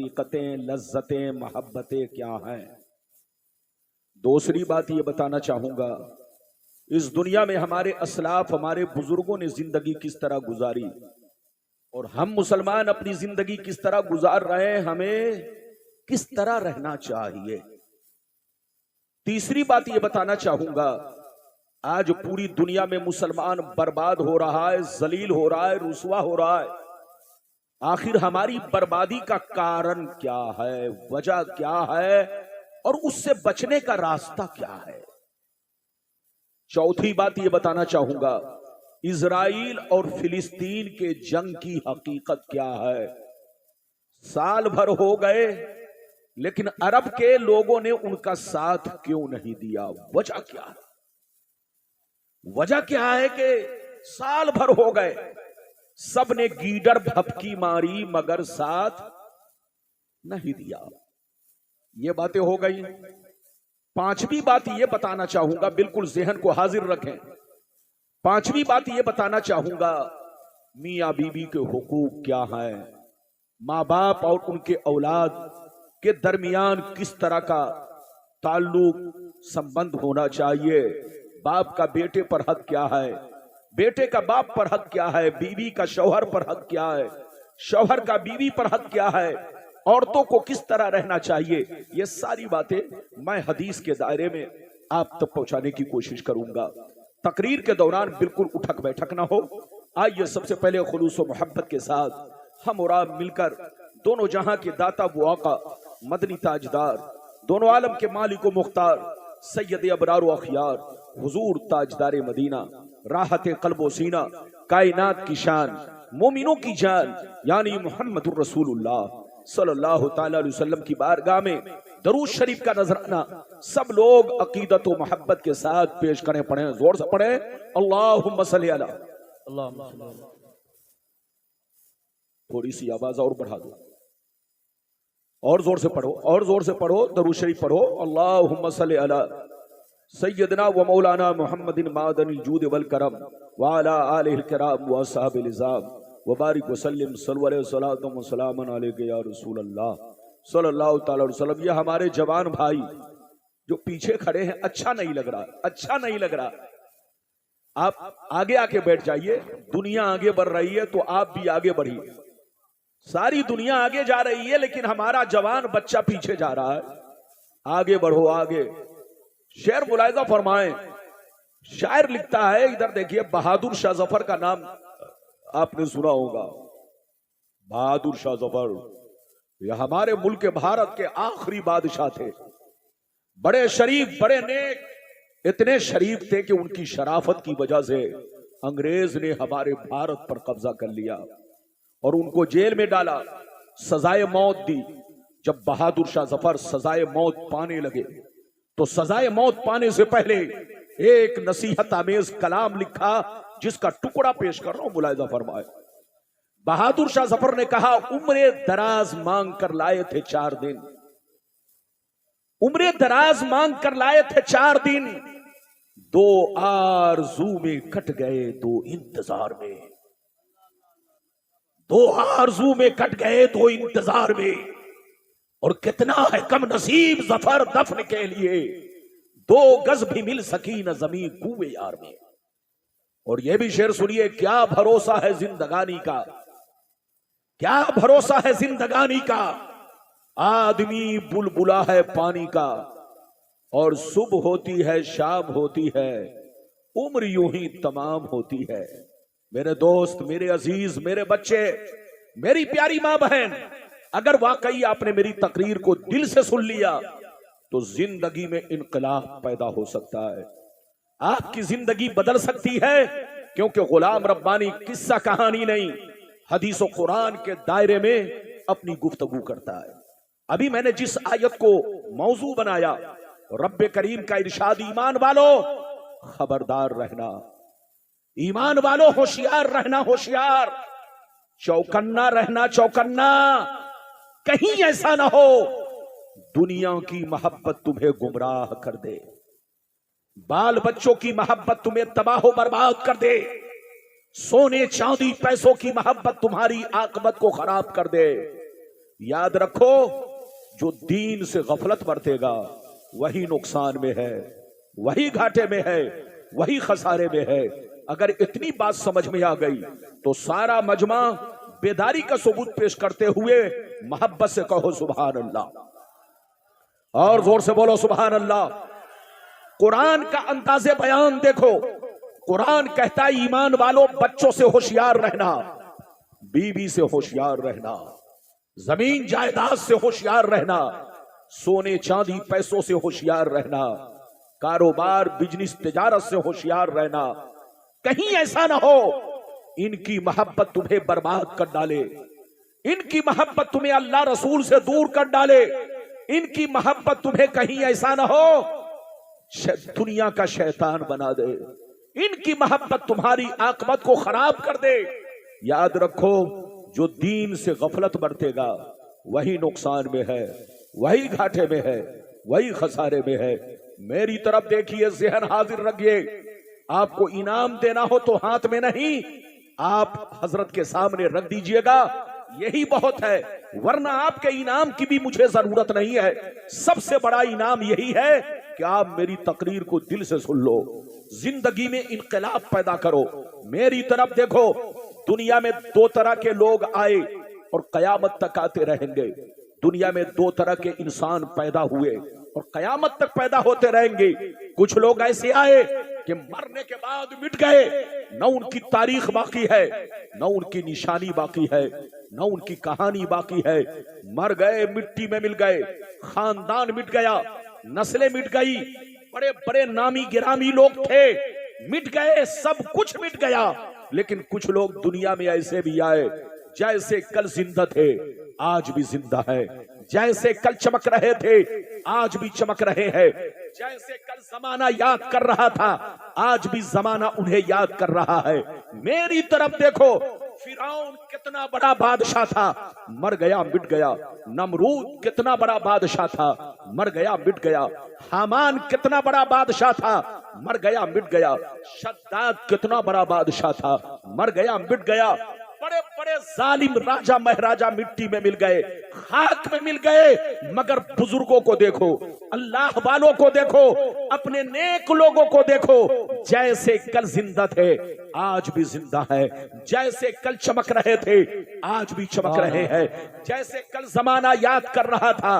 हकीकतें, लज्जतें, मोहब्बतें क्या हैं। दूसरी बात ये बताना चाहूंगा, इस दुनिया में हमारे असलाफ, हमारे बुजुर्गों ने जिंदगी किस तरह गुजारी और हम मुसलमान अपनी जिंदगी किस तरह गुजार रहे हैं, हमें किस तरह रहना चाहिए। तीसरी बात ये बताना चाहूंगा, आज पूरी दुनिया में मुसलमान बर्बाद हो रहा है, जलील हो रहा है, रुसवा हो रहा है। आखिर हमारी बर्बादी का कारण क्या है, वजह क्या है और उससे बचने का रास्ता क्या है। चौथी बात यह बताना चाहूंगा, इजराइल और फिलिस्तीन के जंग की हकीकत क्या है। साल भर हो गए लेकिन अरब के लोगों ने उनका साथ क्यों नहीं दिया। वजह क्या है? वजह क्या है कि साल भर हो गए, सबने गीदड़ भपकी मारी मगर साथ नहीं दिया। ये बातें हो गई। पांचवी बात यह बताना चाहूंगा, बिल्कुल जहन को हाजिर रखें। पांचवी बात यह बताना चाहूंगा, मियां बीबी के हुकूक क्या है, मां बाप और उनके औलाद के दरमियान किस तरह का ताल्लुक, संबंध होना चाहिए। बाप का बेटे पर हक क्या है, बेटे का बाप पर हक क्या है, बीवी का शौहर पर हक क्या है, शौहर का बीवी पर हक क्या है, औरतों को किस तरह रहना चाहिए। ये सारी बातें मैं हदीस के दायरे में आप तक पहुंचाने की कोशिश करूंगा। तकरीर के दौरान बिल्कुल उठक बैठक ना हो। आइए सबसे पहले खुलूस व मोहब्बत के साथ हम और आप मिलकर दोनों जहां के दाता वो आका, मदनी ताजदार, दोनों आलम के मालिक व मुख्तार, सैयद अबरार व अखियार, हुजूर ताजदार मदीना, राहत कल्बो सीना, कायनात की शान, मोमिनों की जान यानी मुहम्मदुर रसूलुल्लाह सल्लल्लाहु तआला अलैहि वसल्लम की बारगाह में दरूद शरीफ का नजराना सब लोग अकीदत व मोहब्बत के साथ पेश करें। पढ़े, जोर से पढ़े, अल्लाहुम्मा सल्ली अला। थोड़ी सी आवाज और बढ़ा दो, और जोर से पढ़ो, और जोर से पढ़ो, दरूद शरीफ पढ़ो। अल्लाहुम्मा सल्ली अला सय्यदना व मौलाना मुहम्मदिन मादनिल जूद वल करम व अला आलिहिल किराम व असहाबिल इज़ाम व बारिक व सल्लिम सल्लल्लाहु व सलामन अलैका या रसूल अल्लाह सल्लल्लाहु तआला अलैहि वसल्लम। ये हमारे जवान भाई जो पीछे खड़े हैं, अच्छा नहीं लग रहा, अच्छा नहीं लग रहा। आप आगे आके बैठ जाइए। दुनिया आगे बढ़ रही है तो आप भी आगे बढ़िए। सारी दुनिया आगे जा रही है लेकिन हमारा जवान बच्चा पीछे जा रहा है। आगे बढ़ो, आगे। शेर मुलायजा फरमाएं। शायर लिखता है, इधर देखिए, बहादुर शाह जफर का नाम आपने सुना होगा। बहादुर शाह जफर यह हमारे मुल्क भारत के आखिरी बादशाह थे। बड़े शरीफ, बड़े नेक, इतने शरीफ थे कि उनकी शराफत की वजह से अंग्रेज ने हमारे भारत पर कब्जा कर लिया और उनको जेल में डाला, सजाए मौत दी। जब बहादुर शाह जफर सजाए मौत पाने लगे तो सजाए मौत पाने से पहले एक नसीहत आमेज कलाम लिखा जिसका टुकड़ा पेश कर रहा हूं, मुलायजा फरमाए। बहादुर शाह जफर ने कहा, उम्रे दराज मांग कर लाए थे 4 दिन, उम्रे दराज मांग कर लाए थे 4 दिन, 2 आरज़ू में कट गए 2 इंतजार में, 2 आरज़ू में कट गए 2 इंतजार में। और कितना है कम नसीब जफर दफन के लिए, 2 गज भी मिल सकी न जमीन कुए यार में। और यह भी शेर सुनिए, क्या भरोसा है जिंदगानी का, क्या भरोसा है जिंदगानी का, आदमी बुलबुला है पानी का, और सुबह होती है शाम होती है, उम्र यूं ही तमाम होती है। मेरे दोस्त, मेरे अजीज, मेरे बच्चे, मेरी प्यारी मां बहन, अगर वाकई आपने मेरी तकरीर को दिल से सुन लिया तो जिंदगी में इनकलाब पैदा हो सकता है, आपकी जिंदगी बदल सकती है। क्योंकि गुलाम रब्बानी किस्सा कहानी नहीं, हदीस और कुरान के दायरे में अपनी गुफ्तगू करता है। अभी मैंने जिस आयत को मौजू बनाया, रब्बे करीम का इरशाद, ईमान वालों खबरदार रहना, ईमान वालों होशियार रहना, होशियार, चौकन्ना रहना, चौकन्ना। कहीं ऐसा ना हो दुनिया की मोहब्बत तुम्हें गुमराह कर दे, बाल बच्चों की मोहब्बत तुम्हें तबाह बर्बाद कर दे, सोने चांदी पैसों की मोहब्बत तुम्हारी आकबत को खराब कर दे। याद रखो, जो दीन से गफलत बरतेगा वही नुकसान में है, वही घाटे में है, वही खसारे में है। अगर इतनी बात समझ में आ गई तो सारा मजमा बेदारी का सबूत पेश करते हुए मोहब्बत से कहो सुभान अल्लाह, और जोर से बोलो सुभान अल्लाह। कुरान का अंदाज़े बयान देखो। कुरान कहता है ईमान वालों, बच्चों से होशियार रहना, बीवी से होशियार रहना, जमीन जायदाद से होशियार रहना, सोने चांदी पैसों से होशियार रहना, कारोबार बिजनेस तिजारत से होशियार रहना। कहीं ऐसा ना हो इनकी मोहब्बत तुम्हें बर्बाद कर डाले, इनकी मोहब्बत तुम्हें अल्लाह रसूल से दूर कर डाले, इनकी मोहब्बत तुम्हें कहीं ऐसा ना हो दुनिया का शैतान बना दे, इनकी मोहब्बत तुम्हारी आकबत को खराब कर दे। याद रखो, जो दीन से गफलत बरतेगा वही नुकसान में है, वही घाटे में है, वही खसारे में है। मेरी तरफ देखिए, ज़हन हाजिर रखिए। आपको इनाम देना हो तो हाथ में नहीं, आप हजरत के सामने रख दीजिएगा, यही बहुत है, वरना आपके इनाम की भी मुझे जरूरत नहीं है। सबसे बड़ा इनाम यही है कि आप मेरी तकरीर को दिल से सुन लो, जिंदगी में इनकलाब पैदा करो। मेरी तरफ देखो, दुनिया में दो तरह के लोग आए और कयामत तक आते रहेंगे। दुनिया में दो तरह के इंसान पैदा हुए और कयामत तक पैदा होते रहेंगे। कुछ लोग ऐसे आए कि मरने के बाद मिट गए, न उनकी तारीख बाकी है, न उनकी निशानी बाकी है, न उनकी कहानी बाकी है। मर गए, मिट्टी में मिल गए, खानदान मिट गया, नस्लें मिट गई, बड़े बड़े नामी गिरामी लोग थे, मिट गए, सब कुछ मिट गया। लेकिन कुछ लोग दुनिया में ऐसे भी आए जैसे कल जिंदा थे आज भी जिंदा है, जैसे कल चमक रहे थे आज भी चमक रहे हैं, जैसे कल जमाना याद कर रहा था आज भी जमाना उन्हें याद कर रहा है। मेरी तरफ देखो, फिरौन कितना बड़ा बादशाह था, मर गया मिट गया। नमरूद कितना बड़ा बादशाह था, मर गया मिट गया। हामान कितना बड़ा बादशाह था, मर गया मिट गया। शद्दाद कितना बड़ा बादशाह था, मर गया मिट गया। बड़े बड़े जालिम राजा महाराजा मिट्टी में मिल गए, खाक में मिल गए। मगर बुजुर्गों को देखो, अल्लाह वालों को देखो, अपने नेक लोगों को देखो, जैसे कल जिंदा थे आज भी जिंदा है, जैसे कल चमक रहे थे आज भी चमक रहे हैं, जैसे कल जमाना याद कर रहा था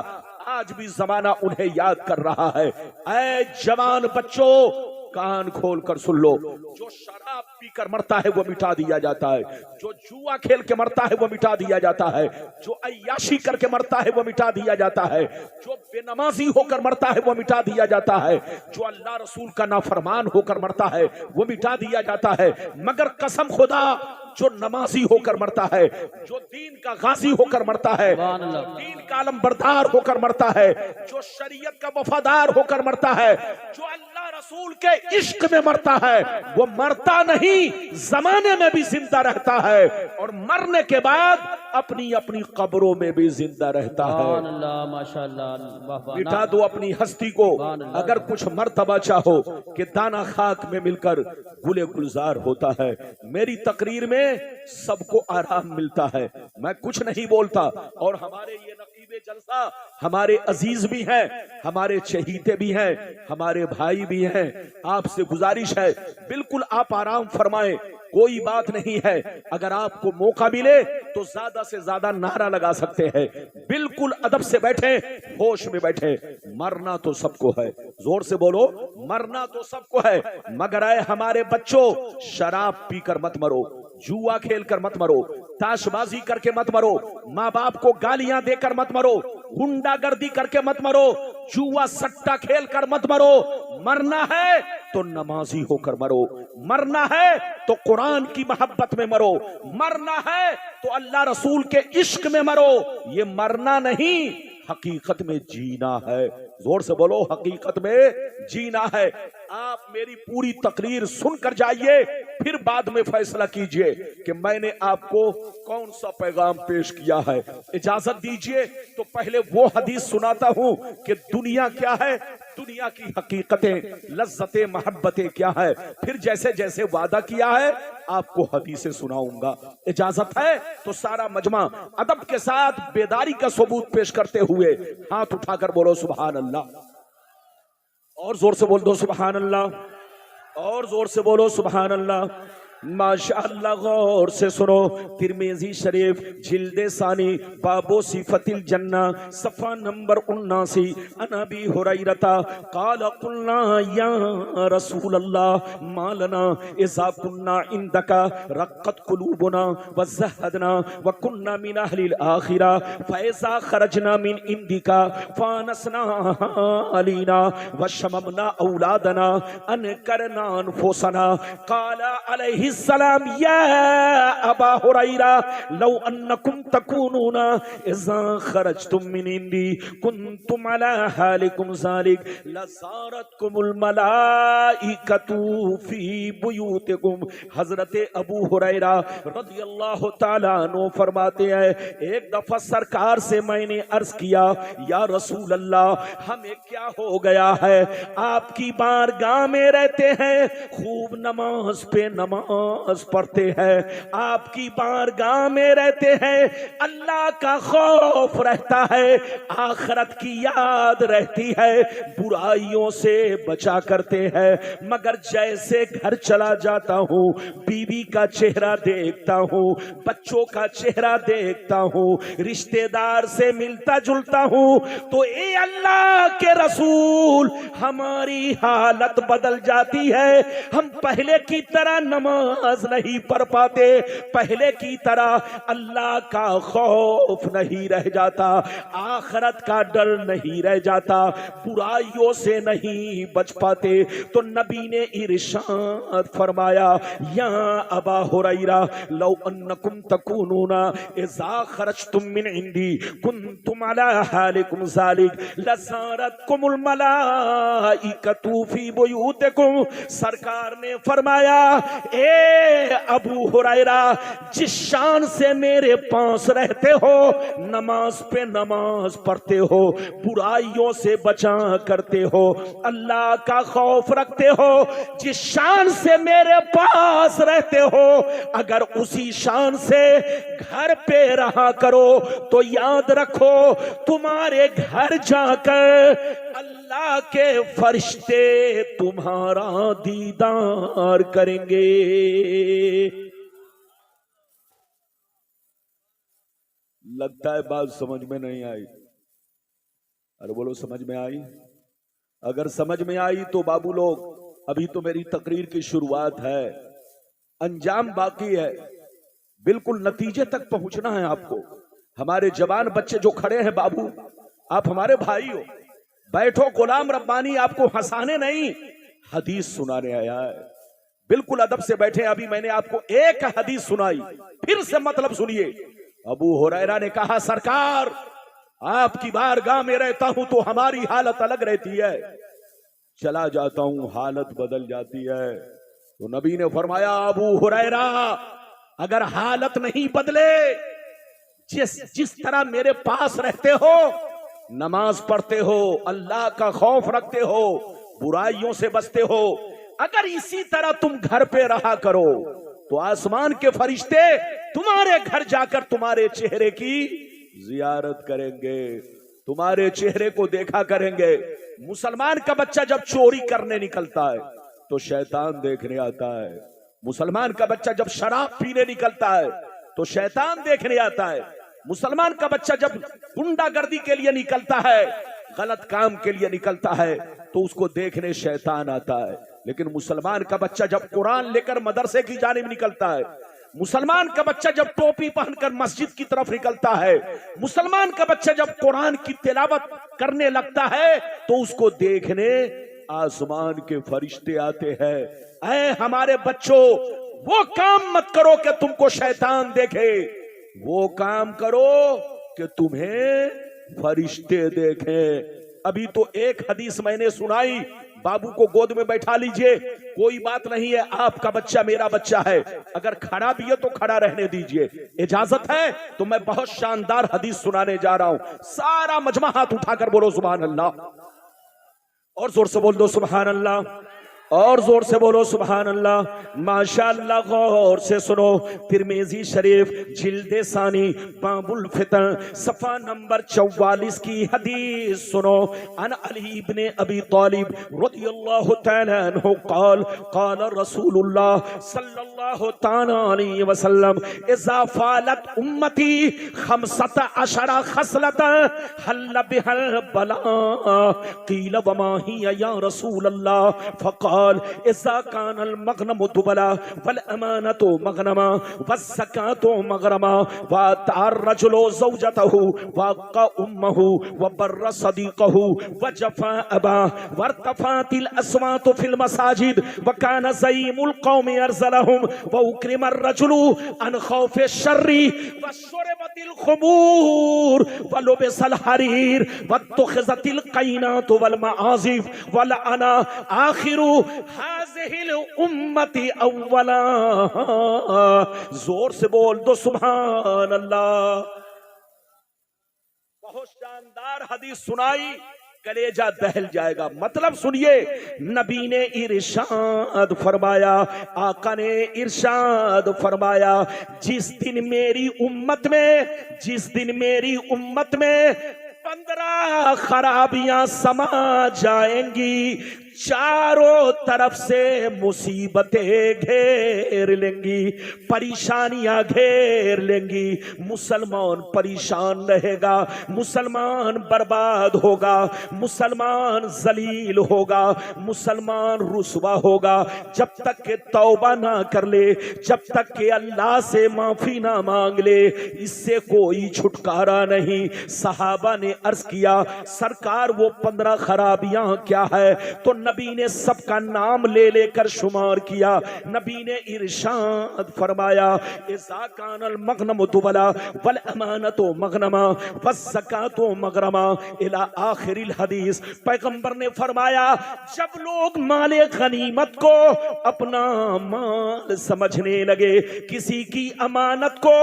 आज भी जमाना उन्हें याद कर रहा है। ऐ जवान बच्चों, कान खोल कर सुन लो, जो शराब पीकर मरता है वो मिटा दिया जाता है, जो जुआ खेल के मरता है वो मिटा दिया जाता है, जो अय्याशी करके मरता है वो मिटा दिया जाता है, जो बेनमाजी होकर मरता है वो मिटा दिया जाता है, जो अल्लाह रसूल का नाफरमान होकर मरता है वो मिटा दिया जाता है। मगर कसम खुदा, जो नमाजी होकर मरता है, जो दीन का गाजी होकर मरता है, दीन का अलमबरदार होकर मरता है, जो शरीयत का वफादार होकर मरता है, जो अल्लाह रसूल के इश्क में मरता है, वो मरता नहीं, जमाने में भी जिंदा रहता है और मरने के बाद अपनी अपनी कब्रों में भी जिंदा रहता है। मिटा दो अपनी हस्ती को, अगर कुछ मर्तबा चाहो कि दाना खाक में मिलकर गुले गुलजार होता है। मेरी तकरीर में सबको आराम मिलता है, मैं कुछ नहीं बोलता। और हमारे ये नकीबे जलसा हमारे अजीज भी हैं, हमारे चहीते भी हैं, हमारे भाई भी हैं। आपसे गुजारिश है, बिल्कुल आप आराम फरमाएं, कोई बात नहीं है। अगर आपको मौका मिले तो ज्यादा से ज्यादा नारा लगा सकते हैं, बिल्कुल अदब से बैठे, होश में बैठे। मरना तो सबको है, जोर से बोलो, मरना तो सबको है। मगर आए हमारे बच्चों, शराब पीकर मत मरो, जुआ खेल कर मत मरो, ताशबाजी करके मत मरो, माँ बाप को गालियां देकर मत मरो, गुंडागर्दी करके मत मरो, जुआ सट्टा खेल कर मत मरो। मरना है तो नमाजी होकर मरो, मरना है तो कुरान की मोहब्बत में मरो, मरना है तो अल्लाह रसूल के इश्क में मरो। ये मरना नहीं, हकीकत में जीना है। जोर से बोलो, हकीकत में जीना है। आप मेरी पूरी तकरीर सुनकर जाइए, फिर बाद में फैसला कीजिए कि मैंने आपको कौन सा पैगाम पेश किया है। इजाजत दीजिए तो पहले वो हदीस सुनाता हूं कि दुनिया क्या है, दुनिया की हकीकतें, लज्जतें, मोहब्बतें क्या है, फिर जैसे जैसे वादा किया है आपको हदीसें सुनाऊंगा। इजाजत है तो सारा मजमा अदब के साथ बेदारी का सबूत पेश करते हुए हाथ उठाकर बोलो सुभान अल्लाह, और जोर से बोल दो सुभान अल्लाह, और जोर से बोलो सुभान अल्लाह। माशाअल्लाह, गौर से सुनो। तिरमिज़ी शरीफ जिल्दे सानी बाबो सिफतिल जन्ना सफ़ा नंबर 79। अनबी हुरैरता क़ाल क़ुलना या रसूल अल्लाह मा लना इज़ा कुन्ना इंदका रक़्क़त क़ुलूबुना व ज़हदना व कुन्ना मिन अहलिल आखिरा फ़इज़ा ख़रजना मिन इंदिका फ़ानसना अलीना व शममना औलादना अनकरना अनफुसना। क़ाल अलैहि सलाम या अबा हुरैरा लौ अन्नकुम तकूनूना इज़ा खरजतुम मिन इंदी कुंतुम अला हालिकुम ज़ालिक लज़ारतकुमुल मलाइकतु फी बुयूतिकुम। हजरत अबू हुरैरा रज़ियल्लाहु ताला अन्हु फरमाते हैं, एक दफा सरकार से मैंने अर्ज किया, या रसूल अल्लाह हमें क्या हो गया है, आपकी बारगाह में रहते हैं, खूब नमाज पे नमाज पढ़ते हैं, आपकी बारगाह में रहते हैं, अल्लाह का खौफ रहता है, आखिरत की याद रहती है, बुराइयों से बचा करते हैं, मगर जैसे घर चला जाता हूँ, बीवी का चेहरा देखता हूँ, बच्चों का चेहरा देखता हूँ, रिश्तेदार से मिलता जुलता हूँ, तो ए अल्लाह के रसूल हमारी हालत बदल जाती है। हम पहले की तरह नमाज नहीं पढ़ पाते, पहले की तरह अल्लाह का खौफ नहीं रह जाता, आखिरत का डर नहीं रह जाता, बुराइयों से नहीं बच पाते। तो नबी ने इरशाद फरमाया, या अबा हुरैरा लौ अन्नकुम तकूनूना इज़ा खरजतुम मिन इंदी कुंतुम अला हालिकुम ज़ालिक लज़ारतकुमुल मलाइकतु फी बुयूतिकुम। सरकार ने फरमाया, ए अबू हुरैरा जिस शान से मेरे पास रहते हो, नमाज पे नमाज पढ़ते हो, बुराइयों से बचा करते हो, अल्लाह का खौफ रखते हो, जिस शान से मेरे पास रहते हो, अगर उसी शान से घर पे रहा करो तो याद रखो तुम्हारे घर जाकर अल्लाह के फरिश्ते तुम्हारा दीदार करेंगे। लगता है बात समझ में नहीं आई। अरे बोलो समझ में आई? अगर समझ में आई तो बाबू लोग, अभी तो मेरी तकरीर की शुरुआत है, अंजाम बाकी है, बिल्कुल नतीजे तक पहुंचना है आपको। हमारे जवान बच्चे जो खड़े हैं बाबू, आप हमारे भाई हो, बैठो, गुलाम रब्बानी आपको हंसाने नहीं हदीस सुनाने आया है। बिल्कुल अदब से बैठे। अभी मैंने आपको एक हदीस सुनाई, फिर से मतलब सुनिए। अबू हुरैरा ने कहा, सरकार आपकी बारगाह में रहता हूं तो हमारी हालत अलग रहती है, चला जाता हूं हालत बदल जाती है। तो नबी ने फरमाया, अबू हुरैरा अगर हालत नहीं बदले, जिस तरह मेरे पास रहते हो, नमाज पढ़ते हो, अल्लाह का खौफ रखते हो, बुराइयों से बचते हो, अगर इसी तरह तुम घर पे रहा करो तो आसमान के फरिश्ते तुम्हारे घर जाकर तुम्हारे चेहरे की जियारत करेंगे, तुम्हारे चेहरे को देखा करेंगे। मुसलमान का बच्चा जब चोरी करने निकलता है तो शैतान देखने आता है, मुसलमान का बच्चा जब शराब पीने निकलता है तो शैतान देखने आता है, मुसलमान का बच्चा जब गुंडागर्दी के लिए निकलता है, गलत काम के लिए निकलता है, तो उसको देखने शैतान आता है। लेकिन मुसलमान का बच्चा जब कुरान लेकर मदरसे की जानिब निकलता है, मुसलमान का बच्चा जब टोपी पहनकर मस्जिद की तरफ निकलता है, मुसलमान का बच्चा जब कुरान की तिलावत करने लगता है, तो उसको देखने आसमान के फरिश्ते आते हैं। ऐ हमारे बच्चों, वो काम मत करो कि तुमको शैतान देखे, वो काम करो कि तुम्हें फरिश्ते देखें। अभी तो एक हदीस मैंने सुनाई, बाबू को गोद में बैठा लीजिए, कोई बात नहीं है, आपका बच्चा मेरा बच्चा है, अगर खड़ा भी है तो खड़ा रहने दीजिए, इजाजत है। तो मैं बहुत शानदार हदीस सुनाने जा रहा हूं, सारा मजमा हाथ उठाकर बोलो सुभान अल्लाह। और जोर से बोल दो सुभान अल्लाह, और जोर से बोलो सुभान अल्लाह। माशाअल्लाह, गौर से सुनो। तिरमिजी शरीफ जिल्दे सानी बाबुल फितन सफा नंबर 44 की हदीस सुनो। अन अली इब्ने अबी तालिब रदियल्लाहु तआला अन्हु क़ाल क़ाल रसूलुल्लाह सल्लल्लाहु तआला अलैहि वसल्लम इज़ा फ़ालत उम्मती 15 खसलत हल्ल बिहल बला क़ील वमा हिया या रसूलल्लाह फ़क़ाल इज़ा कानल मग़नमु दुबला वल अमानतु मग़नमा वज़्ज़कातु मग़रमा व तार रजुलु ज़ौजतहु वक़ा उम्महु व बर्र सदीक़हु व जफ़ा अबा वर्तफ़ातिल अस्वातु फिल मसाजिद व कान ज़ईमुल क़ौमि अरज़लहुम व उक्रिमर रजुलु अन ख़ौफ़ि शर्रि व शुरिबतिल ख़ुमूर व लुबिसल हरीर व तुख़िज़तिल क़ैनातु वल मआज़िफ़ वल अना आखिरु हाज़िहिल उम्मती अव्वला। जोर से बोल दो सुभान अल्लाह। बहुत शानदार हदीस सुनाई, कलेजा दहल जाएगा। मतलब सुनिए, नबी ने इरशाद फरमाया, आका ने इरशाद फरमाया, जिस दिन मेरी उम्मत में 15 खराबियां समा जाएंगी, चारों तरफ से मुसीबतें घेर लेंगी, परेशानियां घेर लेंगी। मुसलमान परेशान रहेगा, मुसलमान बर्बाद होगा, मुसलमान जलील होगा, मुसलमान रुसवा होगा। जब तक के तौबा ना कर ले, जब तक के अल्लाह से माफी ना मांग ले, इससे कोई छुटकारा नहीं। सहाबा ने अर्ज किया, सरकार वो 15 खराबियां क्या है? तो नबी ने सबका नाम ले लेकर शुमार किया। नबी ने इरशाद फरमाया, इज़ा कानल मग़नमु दुबला वल अमानतु मग़नमा वज़्ज़कातु मग़रमा इला आखिरिल हदीस। पैगंबर ने फरमाया, जब लोग माले गनीमत को अपना माल समझने लगे, किसी की अमानत को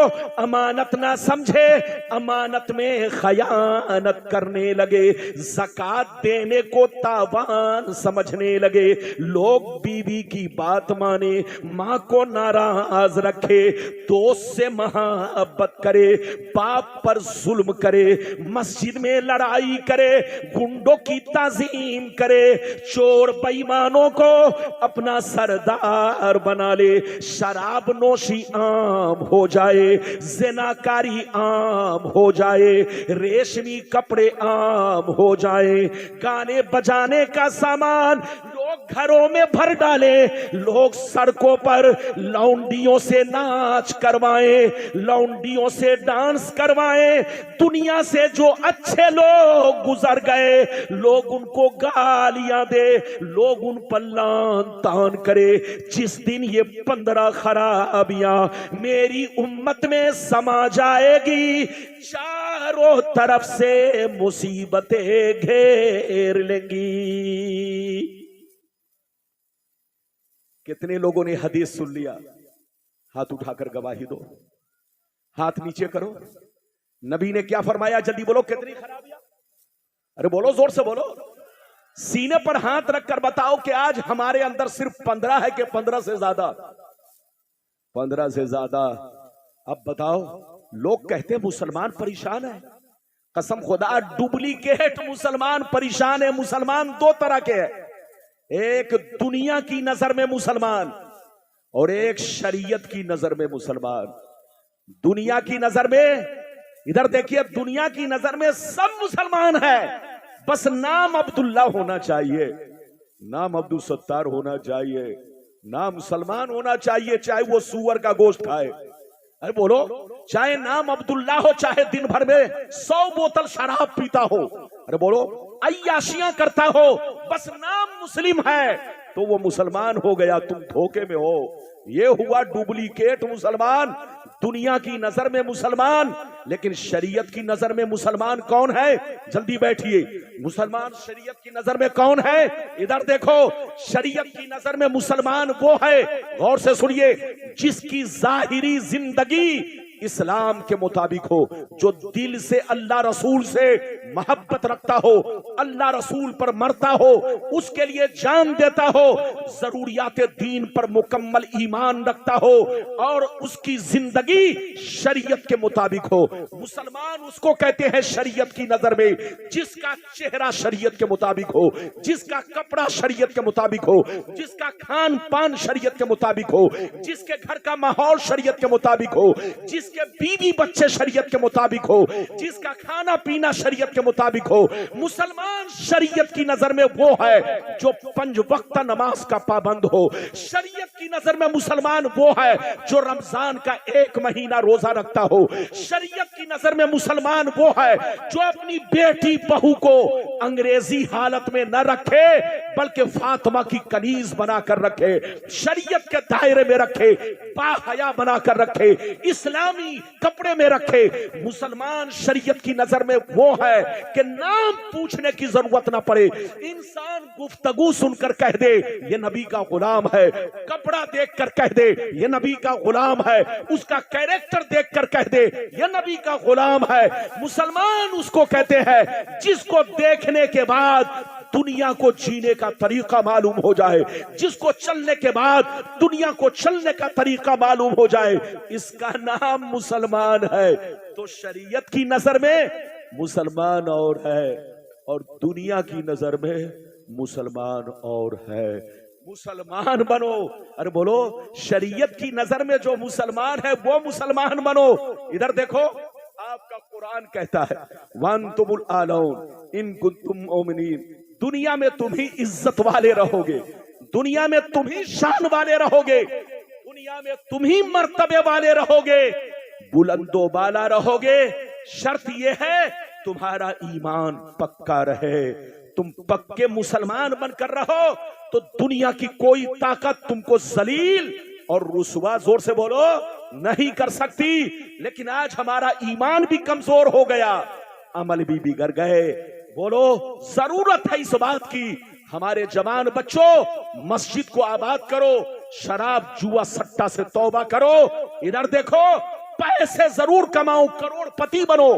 अमानत ना समझे, अमानत में खयानत करने लगे, ज़कात देने को तावान समझने लगे, लोग बीवी की बात माने, माँ को नाराज रखे, दोस्त से मोहब्बत करे, बाप पर जुल्म करे, मस्जिद में लड़ाई करे, गुंडों की ताजीम करे, चोर बेईमानों को अपना सरदार बना ले, शराब नोशी आम हो जाए, ज़िनाकारी आम हो जाए, रेशमी कपड़े आम हो जाए, गाने बजाने का सामान लोग घरों में भर डाले, लोग सड़कों पर लौंडियों से नाच करवाएं, लौंडियों से डांस करवाएं। दुनिया से जो अच्छे लोग गुजर गए, लोग उनको गालियां दे, लोग उन पर लान तान करे। जिस दिन ये 15 खराबियां मेरी उम्मत में समा जाएगी, चारों तरफ से मुसीबतें घेर लेंगी। कितने लोगों ने हदीस सुन लिया? हाथ उठाकर गवाही दो, हाथ नीचे करो। नबी ने क्या फरमाया? जल्दी बोलो, कितनी खराबियां? अरे बोलो, जोर से बोलो। सीने पर हाथ रखकर बताओ कि आज हमारे अंदर सिर्फ 15 है कि 15 से ज्यादा? 15 से ज्यादा। अब बताओ, लोग कहते हैं मुसलमान परेशान है। कसम खुदा, डुप्लीकेट मुसलमान परेशान है। मुसलमान दो तरह के हैं, एक दुनिया की नजर में मुसलमान और एक शरीयत की नजर में मुसलमान। दुनिया की नजर में, इधर देखिए, दुनिया की नजर में सब मुसलमान है, बस नाम अब्दुल्ला होना चाहिए, नाम अब्दुल सत्तार होना चाहिए, नाम मुसलमान होना चाहिए, चाहे वो सूअर का गोश्त खाए। अरे बोलो, चाहे नाम अब्दुल्ला हो, चाहे दिन भर में 100 बोतल शराब पीता हो, अरे बोलो, अय्याशियां करता हो, बस नाम मुस्लिम है तो वो मुसलमान हो गया। तुम धोखे में हो। ये हुआ डुप्लीकेट मुसलमान। दुनिया की नजर में मुसलमान, लेकिन शरीयत की नजर में मुसलमान कौन है? जल्दी बैठिए। मुसलमान शरीयत की नजर में कौन है? इधर देखो, शरीयत की नजर में मुसलमान वो है, गौर से सुनिए, जिसकी जाहिरी जिंदगी इस्लाम के मुताबिक हो, जो दिल से अल्लाह रसूल से मोहब्बत रखता हो, अल्लाह रसूल पर मरता हो, उसके लिए जान देता हो, जरूरियात दीन पर मुकम्मल ईमान रखता हो और उसकी जिंदगी शरीयत के मुताबिक हो। मुसलमान उसको कहते हैं शरीयत की नजर में जिसका चेहरा शरीयत के मुताबिक हो, जिसका कपड़ा शरीयत के मुताबिक हो, जिसका खान पान शरीयत के मुताबिक हो, जिसके घर का माहौल शरीयत के मुताबिक हो, जिसके बीवी बच्चे शरीयत के मुताबिक हो, जिसका खाना पीना शरीयत के मुताबिक हो। मुसलमान शरीयत की नजर में वो है जो 5 वक्त नमाज का पाबंद हो। शरीयत की नजर में मुसलमान वो है जो रमजान का 1 महीना रोजा रखता हो। शरीयत की नजर में मुसलमान वो है जो अपनी बेटी बहू को अंग्रेजी हालत में न रखे बल्कि फातिमा की कनीज बनाकर रखे, शरीयत के दायरे में रखे, बाहया बनाकर रखे, इस्लामी कपड़े में रखे। मुसलमान शरीयत की नजर में वो है कि नाम पूछने की जरूरत ना पड़े, इंसान गुफ्तगू सुनकर कह दे ये नबी का गुलाम है, कपड़ा देखकर कह दे ये नबी का गुलाम है, उसका कैरेक्टर देखकर कह दे ये नबी का गुलाम है। मुसलमान उसको कहते हैं जिसको देखने के बाद दुनिया को जीने का तरीका मालूम हो जाए, जिसको चलने के बाद दुनिया को चलने का तरीका मालूम हो जाए, इसका नाम मुसलमान है। तो शरीयत की नजर में मुसलमान और है और दुनिया की नजर में मुसलमान और है। मुसलमान बनो। अरे बोलो, शरीयत की नजर में जो मुसलमान है वो मुसलमान बनो। इधर देखो, आपका कुरान कहता है वन तुमुल आलौन इन कुंतुम मोमिनीन, दुनिया में तुम ही इज्जत वाले रहोगे, दुनिया में तुम ही शान वाले रहोगे, दुनिया में तुम ही मर्तबे वाले रहोगे, बुलंदो बाला रहोगे। शर्त यह है तुम्हारा ईमान पक्का रहे, तुम पक्के मुसलमान बनकर रहो तो दुनिया की कोई ताकत तुमको जलील और रुसवा, जोर से बोलो, नहीं कर सकती। लेकिन आज हमारा ईमान भी कमजोर हो गया, अमल भी बिगड़ गए। बोलो, जरूरत है इस बात की, हमारे जवान बच्चों मस्जिद को आबाद करो, शराब जुआ सट्टा से तौबा करो। इधर देखो, पैसे जरूर कमाओ, करोड़पति बनो,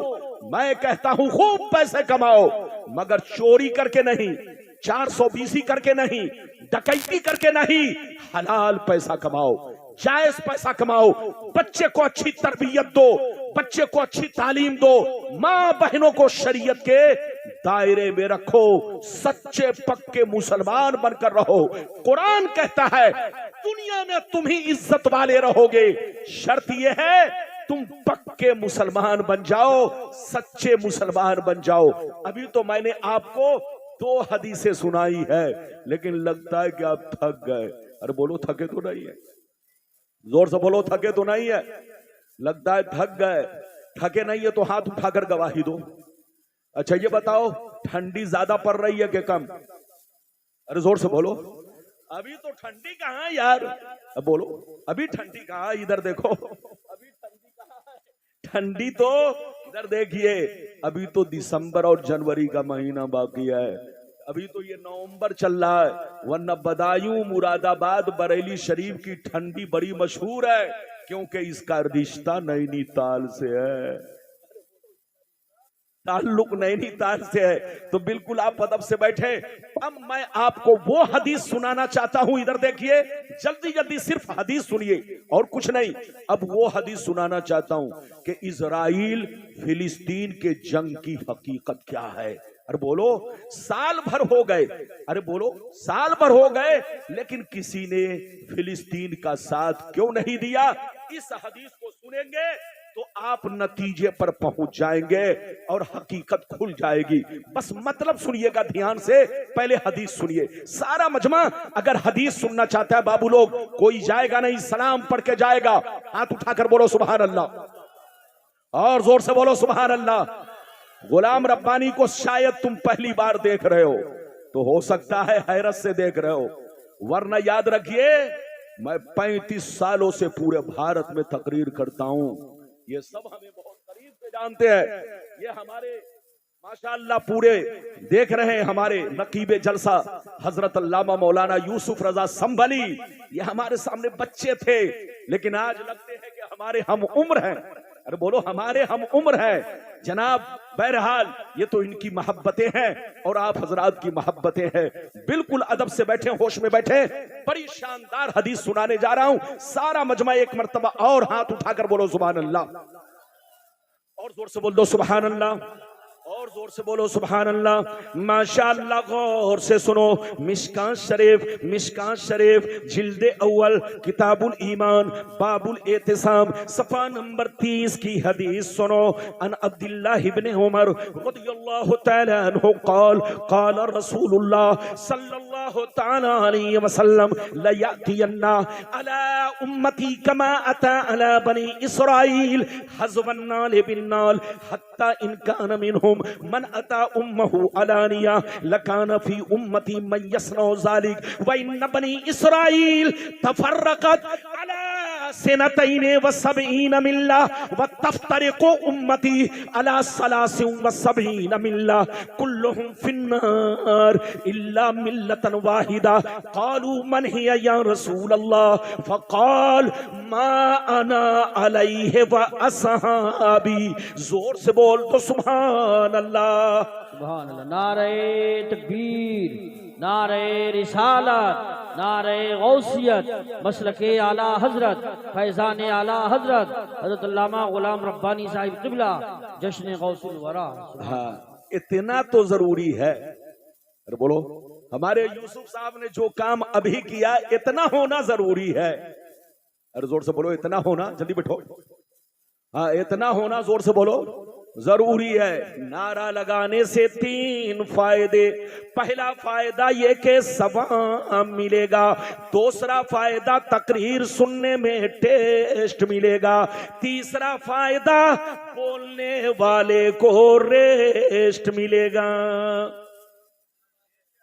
मैं कहता हूं खूब पैसे कमाओ, मगर चोरी करके नहीं, 420 करके नहीं, डकैती करके नहीं, हलाल पैसा कमाओ, जायज पैसा कमाओ, बच्चे को अच्छी तरबियत दो, बच्चे को अच्छी तालीम दो, माँ बहनों को शरीयत के दायरे में रखो, सच्चे पक्के मुसलमान बनकर रहो। कुरान कहता है दुनिया में तुम ही इज्जत वाले रहोगे, शर्त यह है तुम पक्के मुसलमान बन जाओ, सच्चे मुसलमान बन जाओ। अभी तो मैंने आपको 2 हदीसें सुनाई है, लेकिन लगता है कि आप थक गए। अरे बोलो, थके तो नहीं है? जोर से बोलो, थके तो नहीं है? लगता है थक गए। थके नहीं है तो हाथ उठाकर गवाही दो। अच्छा ये बताओ, ठंडी ज्यादा पड़ रही है कि कम? अरे जोर से बोलो। अभी तो ठंडी कहाँ यार? अब बोलो, अभी ठंडी कहाँ? इधर देखो, अभी ठंडी कहाँ है? ठंडी तो इधर देखिए, अभी तो दिसंबर और जनवरी का महीना बाकी है, अभी तो ये नवंबर चल रहा है। वरना बदायूं, मुरादाबाद, बरेली शरीफ की ठंडी बड़ी मशहूर है क्योंकि इसका रिश्ता नैनीताल से है, ताल्लुक नैनीताल से है। तो बिल्कुल आप अदब से बैठे। अब मैं आपको वो हदीस सुनाना चाहता हूं, इधर देखिए, जल्दी जल्दी सिर्फ हदीस सुनिए और कुछ नहीं। अब वो हदीस सुनाना चाहता हूं कि इजराइल फिलिस्तीन के जंग की हकीकत क्या है। अरे बोलो, साल भर हो गए, अरे बोलो, साल भर हो गए, लेकिन किसी ने फिलिस्तीन का साथ क्यों नहीं दिया? इस हदीस को सुनेंगे तो आप नतीजे पर पहुंच जाएंगे और हकीकत खुल जाएगी। बस मतलब सुनिएगा ध्यान से, पहले हदीस सुनिए। सारा मजमा अगर हदीस सुनना चाहता है बाबू लोग, कोई जाएगा नहीं, सलाम पढ़ के जाएगा। हाथ उठाकर बोलो सुभान अल्लाह, और जोर से बोलो सुभान अल्लाह। गुलाम रब्बानी को शायद तुम पहली बार देख रहे हो, तो हो सकता है हैरत से देख रहे हो, वरना याद रखिए मैं 35 सालों से पूरे भारत में तकरीर करता हूं। ये सब हमें बहुत करीब से जानते हैं। ये हमारे माशाअल्लाह पूरे देख रहे हैं, हमारे नकीबे जलसा हजरत अल्लामा मौलाना यूसुफ रजा संभली, ये हमारे सामने बच्चे थे, लेकिन आज लगते हैं कि हमारे हम उम्र हैं। अरे बोलो, हमारे हम उम्र हैं। जनाब बहरहाल ये तो इनकी मोहब्बतें हैं और आप हजरात की मोहब्बतें हैं। बिल्कुल अदब से बैठे, होश में बैठे। बड़ी शानदार हदीस सुनाने जा रहा हूं। सारा मजमा एक मर्तबा और हाथ उठाकर बोलो सुभान अल्लाह, और जोर से बोल दो सुभान अल्लाह, और जोर से बोलो सुभान अल्लाह। माशाअल्लाह, गौर से सुनो। मिशकात शरीफ जिल्दे अव्वल किताबुल ईमान बाबुल एतिसाम सफा नंबर 30 की हदीस सुनो। अन अब्दुल्लाह इब्न उमर रदियल्लाहु तआला अन्हु क़ाल क़ाल रसूलुल्लाह सल्लल्लाहु तआला अलैहि वसल्लम ला यातियन्ना अला उम्मती कमा अता अला बनी इसराईल हज़वन नाल बिन नाल हत्ता इन कान मिनहुम मन अता उम्महु अलानिया लकान फी उम्मती मन यसनौ ज़ालिक व इन बनी इसराईल तफर्रकत अला सनतैन व सबईन मिल्ला व तफ्तरिकु उम्मती अला सलासिन व सबईन मिल्ला कुल्लुहुम फिन्नार इल्ला मिल्लतन वाहिदा क़ालू मन हिया या रसूल अल्लाह फ़क़ाल मा अना अलैहि व असहाबी। जोर से बोल तो सुभान अल्लाह, सुभान अल्लाह। नारे तकबीर, नारे रिसालत, नारे गौसियत, मसलके आला हजरत, फैजान आला हजरत हजरत अल्लामा गुलाम रब्बानी साहिब क़िबला जश्न गौसुल वरा। हाँ, इतना तो जरूरी है। अरे बोलो, हमारे यूसुफ साहब ने जो काम अभी किया इतना होना जरूरी है। अरे जोर से बोलो, इतना होना, जल्दी बैठो। हाँ, इतना होना जोर से बोलो जरूरी है। नारा लगाने से 3 फायदे। पहला फायदा ये कि सवाब मिलेगा, दूसरा फायदा तकरीर सुनने में टेस्ट मिलेगा, तीसरा फायदा बोलने वाले को रेस्ट मिलेगा,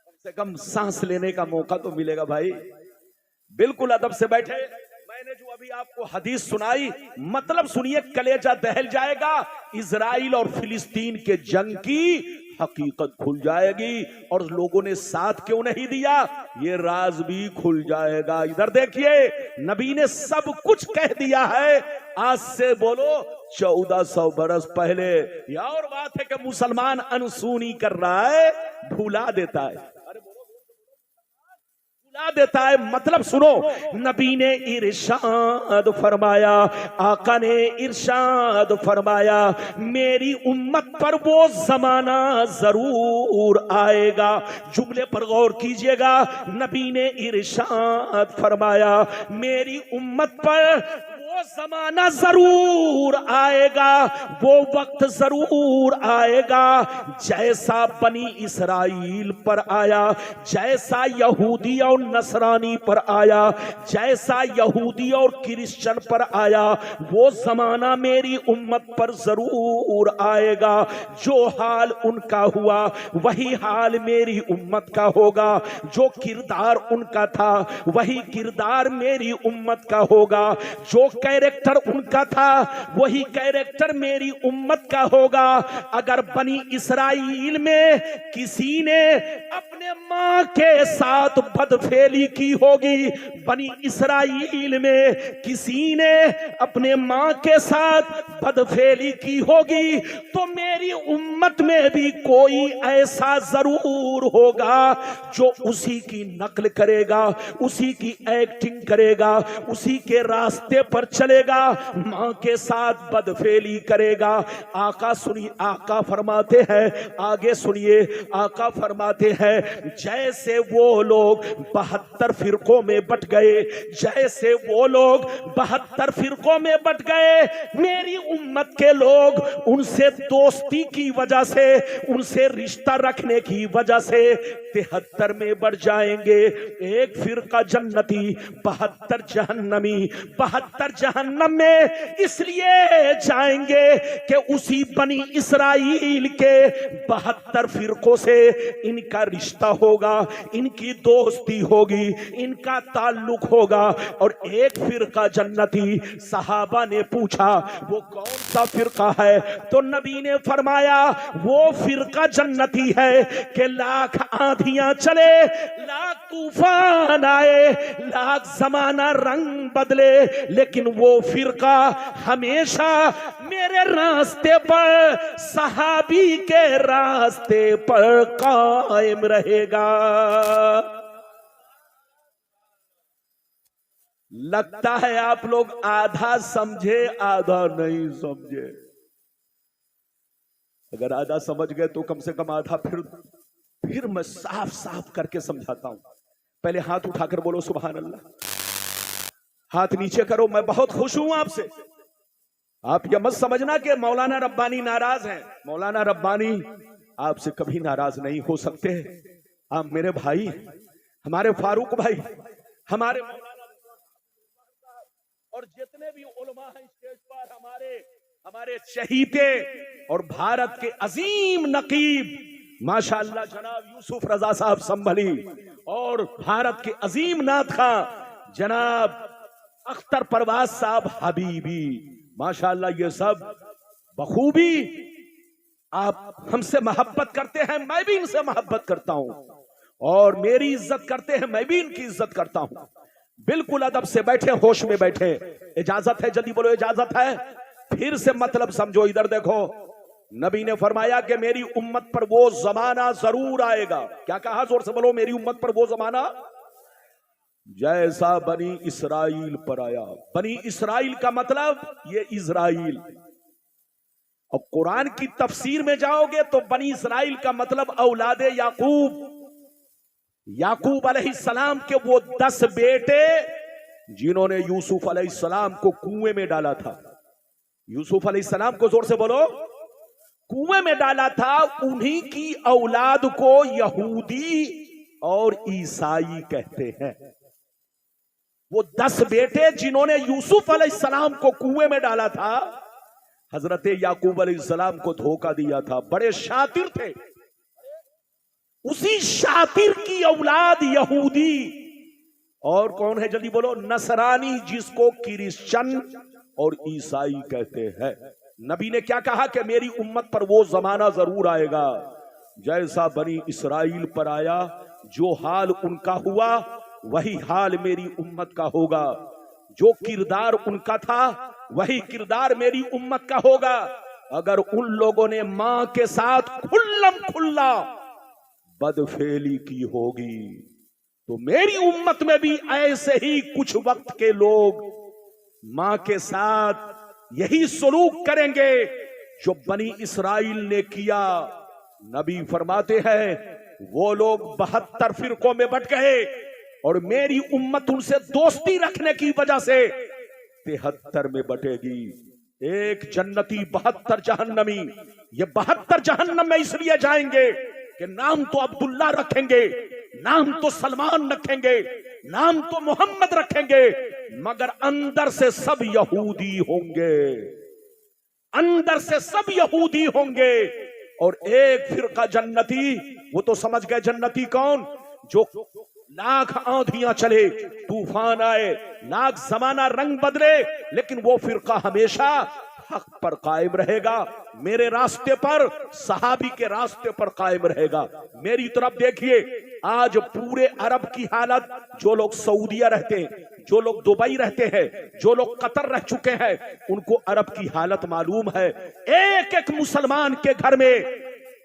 कम से कम सांस लेने का मौका तो मिलेगा भाई। बिल्कुल अदब से बैठे। मैंने जो अभी आपको हदीस सुनाई, मतलब सुनिए, कलेजा दहल जाएगा। इजराइल और फिलिस्तीन के जंग की हकीकत खुल जाएगी। और लोगों ने साथ क्यों नहीं दिया, ये राज भी खुल जाएगा। इधर देखिए, नबी ने सब कुछ कह दिया है। आज से बोलो 1400 बरस पहले। यह और बात है कि मुसलमान अनसुनी कर रहा है, भुला देता है, देता है। मतलब सुनो, नबी ने इरशाद फरमाया, आका ने इरशाद फरमाया, मेरी उम्मत पर वो जमाना जरूर आएगा। जुमले पर गौर कीजिएगा। नबी ने इरशाद फरमाया, मेरी उम्मत पर वो जमाना जरूर आएगा, वो वक्त जरूर आएगा जैसा बनी इसराइल पर आया, जैसा यहूदी और नसरानी पर आया, जैसा यहूदी और क्रिश्चियन पर आया, वो जमाना मेरी उम्मत पर जरूर आएगा। जो हाल उनका हुआ वही हाल मेरी उम्मत का होगा। जो किरदार उनका था वही किरदार मेरी उम्मत का होगा। जो कैरेक्टर उनका था वही कैरेक्टर मेरी उम्मत का होगा। अगर बनी इसराइल में किसी ने अपने मां के साथ बदफेली की होगी, बनी इसराइल में किसी ने अपने मां के साथ बदफेली की होगी, तो मेरी उम्मत में भी कोई ऐसा जरूर होगा जो उसी की नकल करेगा, उसी की एक्टिंग करेगा, उसी के रास्ते पर चलेगा, मां के साथ बदफेली करेगा। आका सुनिए, आका फरमाते हैं, आगे सुनिए, आका फरमाते हैं, जैसे वो लोग 72 फिरकों में बट गए, जैसे वो लोग 72 फिरकों में बट गए, मेरी उम्मत के लोग उनसे दोस्ती की वजह से, उनसे रिश्ता रखने की वजह से 73 में बढ़ जाएंगे। एक फिरका जन्नती, 72 जहन्नमी। 72 जहन्नम में इसलिए जाएंगे कि उसी बनी इसराइल के 72 फिरकों से इनका रिश्ता रिश्ता होगा, इनकी दोस्ती होगी, इनका ताल्लुक होगा। और एक फिरका जन्नती, सहाबा ने पूछा वो कौन सा फिरका है? तो नबी ने फरमाया वो फिरका जन्नती है कि लाख आंधियां चले, लाख तूफान आए, लाख जमाना रंग बदले, लेकिन वो फिरका हमेशा मेरे रास्ते पर, सहाबी के रास्ते पर कायम रहेगा। लगता है आप लोग आधा समझे आधा नहीं समझे। अगर आधा समझ गए तो कम से कम आधा फिर मैं साफ साफ करके समझाता हूं। पहले हाथ उठाकर बोलो सुभान अल्लाह। हाथ नीचे करो। मैं बहुत खुश हूं आपसे। आप यह मत समझना कि मौलाना रब्बानी नाराज हैं। मौलाना रब्बानी आपसे कभी नाराज नहीं हो सकते। आप मेरे भाई, हमारे फारूक भाई, हमारे और जितने भी उलमा हैं स्टेज पर, हमारे शहीदे और भारत के अजीम नकीब माशाअल्लाह जनाब यूसुफ रजा साहब संभली, और भारत के अजीम नाथ खां जनाब अख्तर परवाज साहब हबीबी, माशाअल्लाह ये सब बखूबी आप हमसे मोहब्बत करते हैं, मैं भी इनसे मोहब्बत करता हूं, और मेरी इज्जत करते हैं, मैं भी इनकी इज्जत करता हूं। बिल्कुल अदब से बैठे, होश में बैठे। इजाजत है? जल्दी बोलो इजाजत है। फिर से मतलब समझो। इधर देखो, नबी ने फरमाया कि मेरी उम्मत पर वो जमाना जरूर आएगा। क्या कहा? जोर से बोलो। मेरी उम्मत पर वो जमाना जैसा बनी इसराइल पर आया। बनी इसराइल का मतलब ये इजराइल। और कुरान की तफसीर में जाओगे तो बनी इसराइल का मतलब औलादे याकूब। याकूब अलैहिस्सलाम के वो 10 बेटे जिन्होंने यूसुफ अलैहिस्सलाम को कुएं में डाला था। यूसुफ अलैहिस्सलाम को जोर से बोलो, कुएं में डाला था। उन्हीं की औलाद को यहूदी और ईसाई कहते हैं। वो 10 बेटे जिन्होंने यूसुफ अलैहिस्सलाम को कुएं में डाला था, हजरत याकूब अलैहिस्सलाम को धोखा दिया था। बड़े शातिर थे। उसी शातिर की औलाद यहूदी और कौन है? जल्दी बोलो। नसरानी, जिसको क्रिश्चियन और ईसाई कहते हैं। नबी ने क्या कहा कि मेरी उम्मत पर वो जमाना जरूर आएगा जैसा बनी इसराइल पर आया। जो हाल उनका हुआ वही हाल मेरी उम्मत का होगा। जो किरदार उनका था वही किरदार मेरी उम्मत का होगा। अगर उन लोगों ने मां के साथ खुल्लम खुल्ला बदफेली की होगी तो मेरी उम्मत में भी ऐसे ही कुछ वक्त के लोग मां के साथ यही सलूक करेंगे जो बनी इसराइल ने किया। नबी फरमाते हैं वो लोग 72 फिरकों में बट गए और मेरी उम्मत उनसे दोस्ती रखने की वजह से 73 में बटेगी। एक जन्नती 72 जहन्नमी। ये 72 जहन्नम में इसलिए जाएंगे कि नाम तो अब्दुल्ला रखेंगे, नाम तो सलमान रखेंगे, नाम तो मोहम्मद रखेंगे, मगर अंदर से सब यहूदी होंगे। अंदर से सब यहूदी होंगे। और एक फिरका जन्नती, वो तो समझ गए जन्नती कौन? जो लाख आंधियां चले, तूफान आए, लाख जमाना रंग बदले, लेकिन वो फिरका हमेशा हक पर कायम रहेगा। मेरे रास्ते पर, सहाबी के रास्ते पर कायम रहेगा। मेरी तरफ देखिए, आज पूरे अरब की हालत, जो लोग सऊदिया रहते हैं, जो लोग दुबई रहते हैं, जो लोग कतर रह चुके हैं, उनको अरब की हालत मालूम है। एक एक मुसलमान के घर में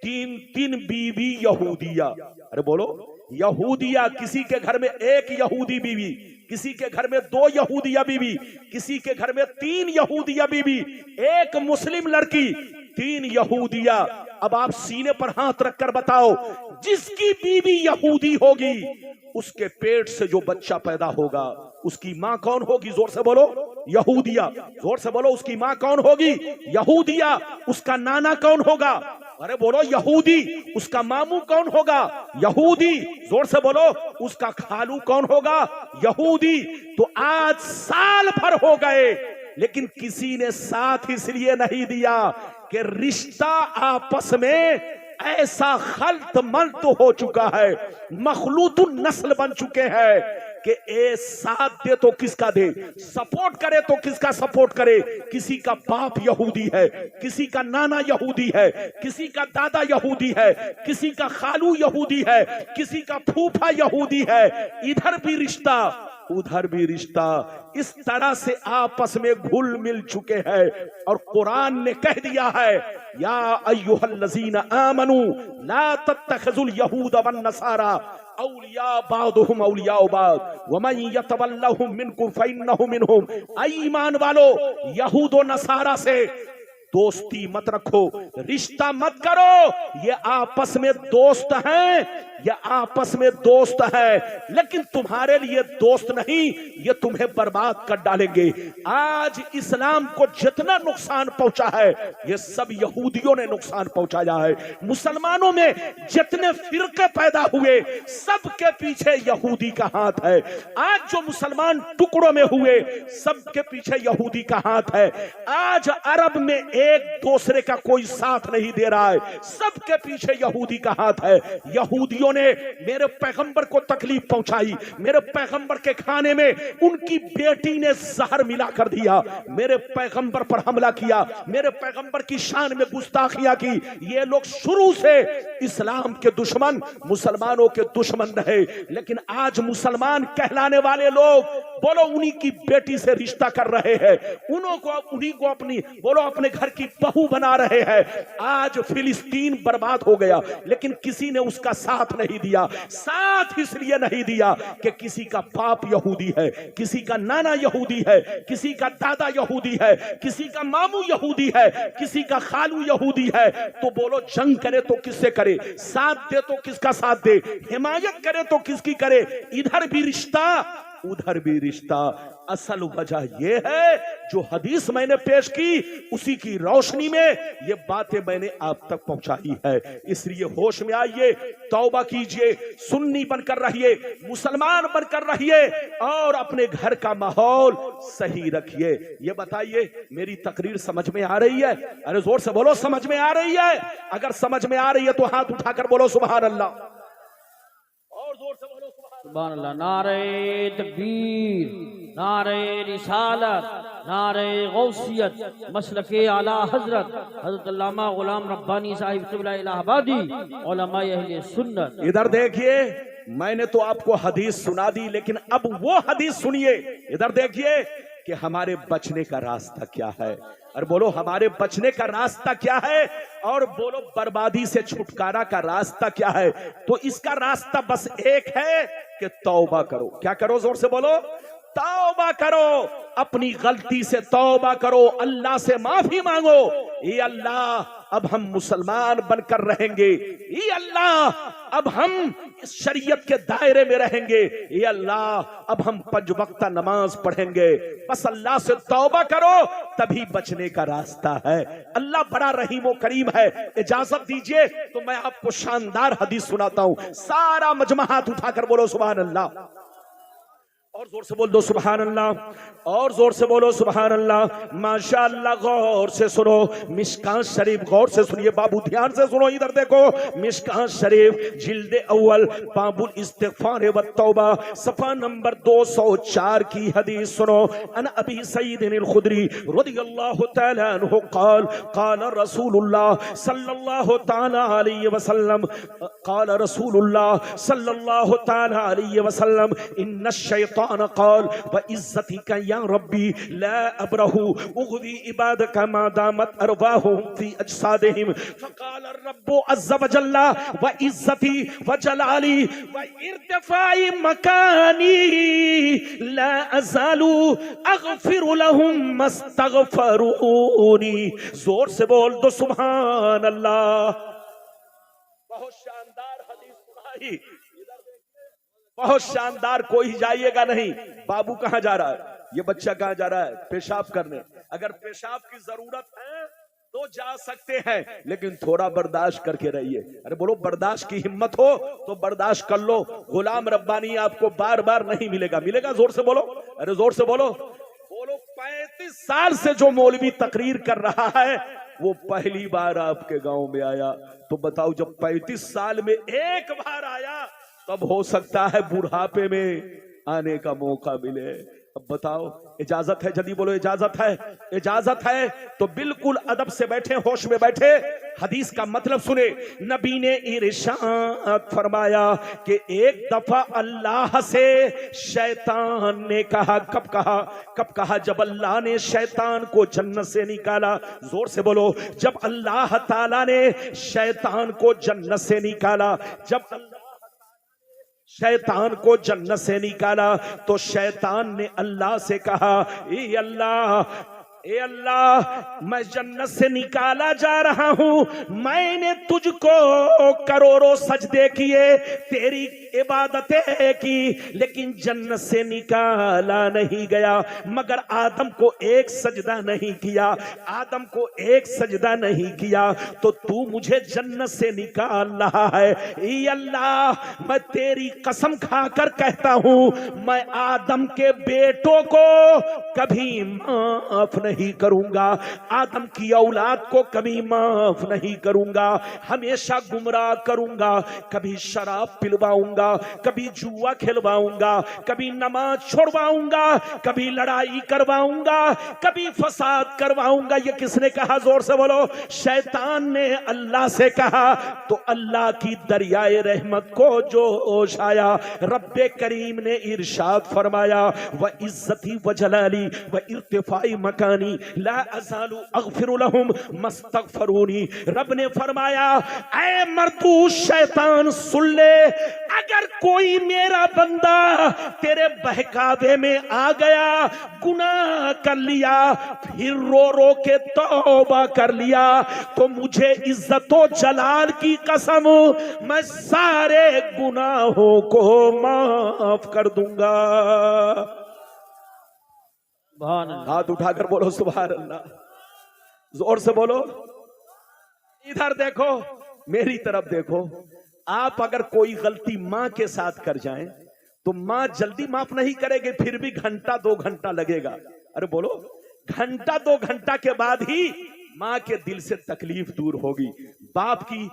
3-3 बीवी यहूदिया। अरे बोलो, यहूदिया। किसी के घर में 1 यहूदी बीवी, किसी के घर में 2 यहूदिया बीवी, किसी के घर में 3 यहूदिया बीवी, 1 मुस्लिम लड़की, 3 यहूदिया। अब आप सीने पर हाथ रखकर बताओ, जिसकी बीवी यहूदी होगी उसके पेट से जो बच्चा पैदा होगा उसकी मां कौन होगी? जोर से बोलो, यहूदिया। जोर से बोलो, उसकी मां कौन होगी? यहूदिया। उसका नाना कौन होगा? अरे बोलो, यहूदी। उसका मामू कौन होगा? यहूदी। जोर से बोलो, उसका खालू कौन होगा? यहूदी। तो आज साल भर हो गए लेकिन किसी ने साथ इसलिए नहीं दिया कि रिश्ता आपस में ऐसा खल्त मल्त हो चुका है, मखलूतुन नस्ल बन चुके हैं कि ए साथ दे तो किसका दे, सपोर्ट करे तो किसका सपोर्ट करे। किसी का बाप यहूदी है, किसी का नाना यहूदी है, किसी का दादा यहूदी है, किसी का खालू यहूदी है, किसी का फूफा यहूदी है। इधर भी रिश्ता उधर भी रिश्ता, इस तरह से आपस में घुल मिल चुके हैं। और कुरान ने कह दिया है, या अय्युहल्लज़ीना आमनू ला तत्तखिजुल यहूद वन नसारा औलिया बादुहुम औलिया बाद वमन यतवल्लहुम मिनकुम फइन्नहु मिनहुम। ईमान वालो, यहूद और नसारा से दोस्ती मत रखो, रिश्ता मत करो। ये आपस में दोस्त हैं, ये आपस में दोस्त है, लेकिन तुम्हारे लिए दोस्त नहीं, ये तुम्हें बर्बाद कर डालेंगे। आज इस्लाम को जितना नुकसान पहुंचा है, ये सब यहूदियों ने नुकसान पहुंचाया है। मुसलमानों में जितने फिरके पैदा हुए, सबके पीछे यहूदी का हाथ है। आज जो मुसलमान टुकड़ों में हुए, सबके पीछे यहूदी का हाथ है। आज अरब में एक दूसरे का कोई साथ नहीं दे रहा है, सबके पीछे यहूदी का हाथ है। यहूदियों ने मेरे पैगंबर को तकलीफ पहुंचाई, मेरे पैगंबर के खाने में उनकी बेटी ने जहर मिला कर दिया, मेरे पैगंबर पर हमला किया, मेरे पैगंबर की शान में गुस्ताखियां की। ये लोग शुरू से इस्लाम के दुश्मन, मुसलमानों के दुश्मन रहे। लेकिन आज मुसलमान कहलाने वाले लोग बोलो उन्हीं की बेटी से रिश्ता कर रहे हैं, उन्हीं को अपनी बोलो अपने घर की बहू बना रहे हैं। आज फिलिस्तीन बर्बाद हो गया, लेकिन किसी ने उसका साथ नहीं दिया। साथ इसलिए नहीं दिया कि किसी का बाप यहूदी है, किसी का नाना यहूदी है, किसी का दादा यहूदी है, किसी का मामू यहूदी है, किसी का खालू यहूदी है। तो बोलो जंग करे तो किससे करे, साथ दे तो किसका साथ दे, हिमायत करे तो किसकी करे। इधर भी रिश्ता उधर भी रिश्ता। असल वजह यह है जो हदीस मैंने पेश की, उसी की रोशनी में ये बातें मैंने आप तक पहुंचाई है। इसलिए होश में आइए, तौबा कीजिए, सुन्नी बनकर रहिए, मुसलमान बनकर रहिए और अपने घर का माहौल सही रखिए। ये बताइए मेरी तकरीर समझ में आ रही है? अरे जोर से बोलो समझ में आ रही है। अगर समझ में आ रही है तो हाथ उठाकर बोलो सुभान अल्लाह, और जोर से बोलो सुभान अल्लाह। नारे तकबीर, नारे रिसालत, नारे गौसियत, मसलके आला हजरत हजरत अल्लामा गुलाम रब्बानी साहिब क़िबला इलाहाबादी उलमाए अहले सुन्नत। इधर देखिए, मैंने तो आपको हदीस सुना दी, लेकिन अब वो हदीस सुनिए। इधर देखिए कि हमारे बचने का रास्ता क्या है, और बोलो हमारे बचने का रास्ता क्या है, और बोलो बर्बादी से छुटकारा का रास्ता क्या है। तो इसका रास्ता बस एक है कि तौबा करो। क्या करो? जोर से बोलो, तौबा करो, अपनी गलती से तौबा करो, अल्लाह से माफी मांगो। ये अल्लाह अब हम मुसलमान बनकर रहेंगे, ये अल्लाह अब हम इस शरीयत के दायरे में रहेंगे, ये अल्लाह अब हम 5 वक्त नमाज पढ़ेंगे। बस अल्लाह से तौबा करो, तभी बचने का रास्ता है। अल्लाह बड़ा रहीम व करीम है। इजाजत दीजिए तो मैं आपको शानदार हदीस सुनाता हूं। सारा मजमा हाथ उठाकर बोलो सुभान अल्लाह, और जोर से बोल दो सुभान अल्लाह, और जोर से बोलो सुभान अल्लाह। माशाअल्लाह, गौर से सुनो मिशकात शरीफ, गौर से सुनिए बाबू, ध्यान से सुनो। इधर देखो मिशकात शरीफ जिल्द अव्वल बाबुल इस्तिगफार व तौबा सफा नंबर 204 की हदीस सुनो। अन अबी सईद अल खुदरी रदियल्लाहु तआला अन्हु क़ाल क़ाल रसूलुल्लाह सल्लल्लाहु तआला अलैहि वसल्लम क़ाल रसूलुल्लाह सल्लल्लाहु तआला अलैहि वसल्लम इन्न शैतान क़ाल व इज्जती का या रब्बी ला अबरहु उग़दी इबादका मा दामत अरवाहुम फी अजसादिहिम फ़क़ाल रब्बु अज़्ज़ व जल्ला व इज्जती व जलाली व इर्तिफ़ाई मकानी ला अज़ालु अग़फ़िरु लहुम मस्तग़फ़रूनी। जोर से बोल दो सुभान अल्लाह। बहुत शानदार हदीस सुनाई, बहुत शानदार। कोई जाइएगा नहीं। बाबू कहां जा रहा है? ये बच्चा कहां जा रहा है? पेशाब करने। अगर पेशाब की जरूरत है तो जा सकते हैं, लेकिन थोड़ा बर्दाश्त करके रहिए। अरे बोलो बर्दाश्त की हिम्मत हो तो बर्दाश्त कर लो। गुलाम रब्बानी आपको बार बार नहीं मिलेगा, मिलेगा। जोर से बोलो, अरे जोर से बोलो। बोलो 35 साल से जो मौलवी तकरीर कर रहा है वो पहली बार आपके गांव में आया। तो बताओ, जब 35 साल में एक बार आया, तब हो सकता है बुढ़ापे में आने का मौका मिले। अब बताओ, इजाजत है? जल्दी बोलो, इजाजत है? इजाजत है तो बिल्कुल अदब से बैठे, होश में बैठे, हदीस का मतलब सुने। नबी ने इरशाद फरमाया कि एक दफा अल्लाह से शैतान ने कहा। कब कहा? कब कहा? जब अल्लाह ने शैतान को जन्नत से निकाला। जोर से बोलो, जब अल्लाह ताला ने शैतान को जन्नत से निकाला, जब शैतान को जन्नत से निकाला, तो शैतान ने अल्लाह से कहा, ए अल्लाह, मैं जन्नत से निकाला जा रहा हूं, मैंने तुझको करोड़ों सजदे किए, तेरी इबादतें की, लेकिन जन्नत से निकाला नहीं गया, मगर आदम को एक सजदा नहीं किया, आदम को एक सजदा नहीं किया, तो तू मुझे जन्नत से निकाल रहा है। ए अल्लाह, मैं तेरी कसम खाकर कहता हूं, मैं आदम के बेटों को कभी माफ नहीं करूंगा, आदम की औलाद को कभी माफ नहीं करूंगा, हमेशा गुमराह करूंगा, कभी शराब पिलवाऊंगा, कभी जुआ खिलवाऊंगा, कभी नमाज छोड़वाऊंगा, कभी लड़ाई करवाऊंगा, कभी फसाद करवाऊंगा। ये किसने कहा? जोर से बोलो। शैतान ने अल्लाह से कहा। तो अल्लाह की दरियाए रहमत को जोश आया। रब्बे करीम ने इरशाद फरमाया, व इज्जती व जलाली व इर्तिफाई मकानी ला अज़ालु अग़फ़िरु लहुम मस्तग़फ़िरूनी। रब ने फरमाया, ऐ मरदूद शैतान सुन ले, अगर कोई मेरा बंदा तेरे बहकावे में आ गया, गुनाह कर लिया, फिर रो रो के तौबा कर लिया, तो मुझे इज्जतो जलाल की कसम, मैं सारे गुनाहों को माफ कर दूंगा। हाथ उठाकर बोलो सुभान अल्लाह, जोर से बोलो। इधर देखो, मेरी तरफ देखो। आप अगर कोई गलती मां के साथ कर जाएं तो मां जल्दी माफ नहीं करेगी, फिर भी घंटा 2 घंटा लगेगा। अरे बोलो, घंटा 2 घंटा के बाद ही मां के दिल से तकलीफ दूर होगी। बाप की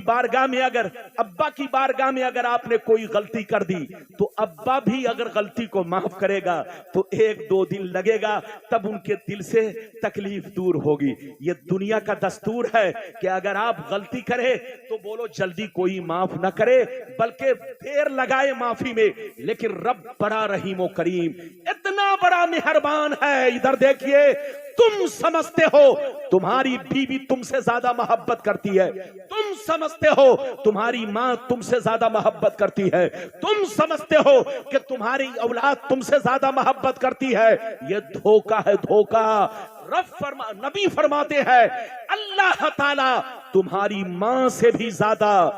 बारगाह में, अगर अब्बा की बारगाह में अगर आपने कोई गलती कर दी, तो अब्बा भी अगर गलती को माफ करेगा तो 1-2 दिन लगेगा, तब उनके दिल से तकलीफ दूर होगी। ये दुनिया का दस्तूर है कि अगर आप गलती करें तो बोलो जल्दी कोई माफ ना करे, बल्कि देर लगाए माफी में। लेकिन रब बड़ा रहीम व करीम, इतना बड़ा मेहरबान है। इधर देखिए, तुम समझते हो तुम्हारी बीवी तुमसे ज्यादा मोहब्बत करती है, तुम समझते हो तुम्हारी मां तुमसे ज्यादा मोहब्बत करती है, तुम समझते हो कि तुम्हारी औलाद तुमसे ज्यादा मोहब्बत करती है। यह धोखा है, धोखा। नबी फरमाते हैं, अल्लाह ताला तुम्हारी मां से भी ज्यादा,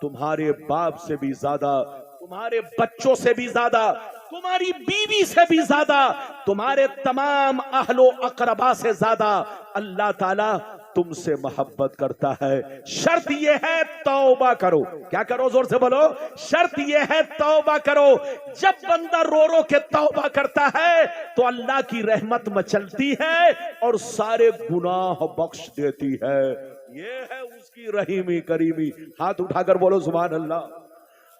तुम्हारे बाप से भी ज्यादा, तुम्हारे बच्चों से भी ज्यादा, तुम्हारी बीवी से भी ज्यादा, तुम्हारे तमाम अहलो अकरबा से ज्यादा अल्लाह ताला तुमसे मोहब्बत करता है। शर्त यह है तौबा करो। क्या करो? जोर से बोलो। शर्त यह है तौबा करो। जब बंदा रो रो के तौबा करता है तो अल्लाह की रहमत मचलती है और सारे गुनाह बख्श देती है। यह है उसकी रहीमी करीमी। हाथ उठाकर बोलो सुभान अल्लाह,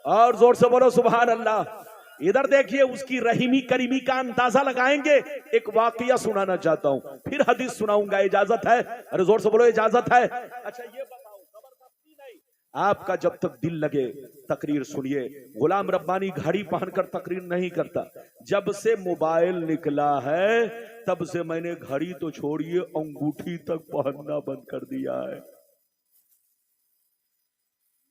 और जोर से बोलो सुभान अल्लाह। इधर देखिए, उसकी रहीमी करीमी का अंदाजा लगाएंगे। एक वाकया सुनाना चाहता हूं, फिर हदीस सुनाऊंगा। इजाजत है? अरे जोर से बोलो, इजाजत है? अच्छा ये बताओ, जबरदस्ती नहीं, आपका जब तक दिल लगे तकरीर सुनिए। गुलाम रब्बानी घड़ी पहनकर तकरीर नहीं करता। जब से मोबाइल निकला है तब से मैंने घड़ी तो छोड़िए, अंगूठी तक पहनना बंद कर दिया है।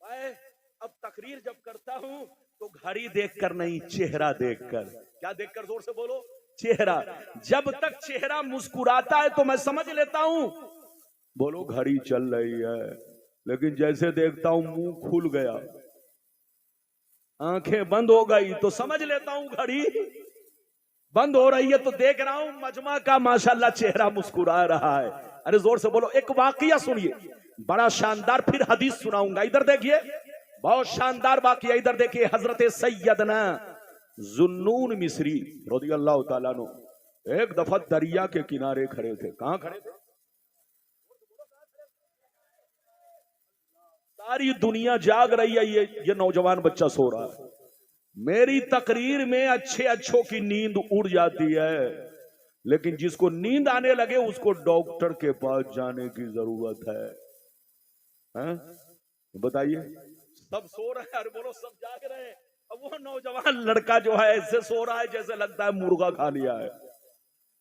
मैं अब तकरीर जब करता हूं तो घड़ी देखकर नहीं, चेहरा देखकर। क्या देखकर? जोर से बोलो। चेहरा। जब तक चेहरा मुस्कुराता है तो मैं समझ लेता हूं, बोलो घड़ी चल रही है। लेकिन जैसे देखता हूं मुंह खुल गया, आंखें बंद हो गई, तो समझ लेता हूं घड़ी बंद हो रही है। तो देख रहा हूं मजमा का माशाल्लाह चेहरा मुस्कुरा रहा है। अरे जोर से बोलो। एक वाकया सुनिए, बड़ा शानदार, फिर हदीस सुनाऊंगा। इधर देखिए, बहुत शानदार वाकया। इधर देखिए, हजरत सैयदना जुन्नून मिस्री रज़ियल्लाहु ताला अन्हु एक दफा दरिया के किनारे खड़े थे। कहां खड़े थे? सारी दुनिया जाग रही है, ये नौजवान बच्चा सो रहा है। मेरी तकरीर में अच्छे अच्छों की नींद उड़ जाती है, लेकिन जिसको नींद आने लगे उसको डॉक्टर के पास जाने की जरूरत है? बताइए। सब सो रहे हैं, अरे बोलो सब जाग रहे हैं। अब वो नौजवान लड़का जो है ऐसे सो रहा है जैसे लगता है मुर्गा खा लिया है।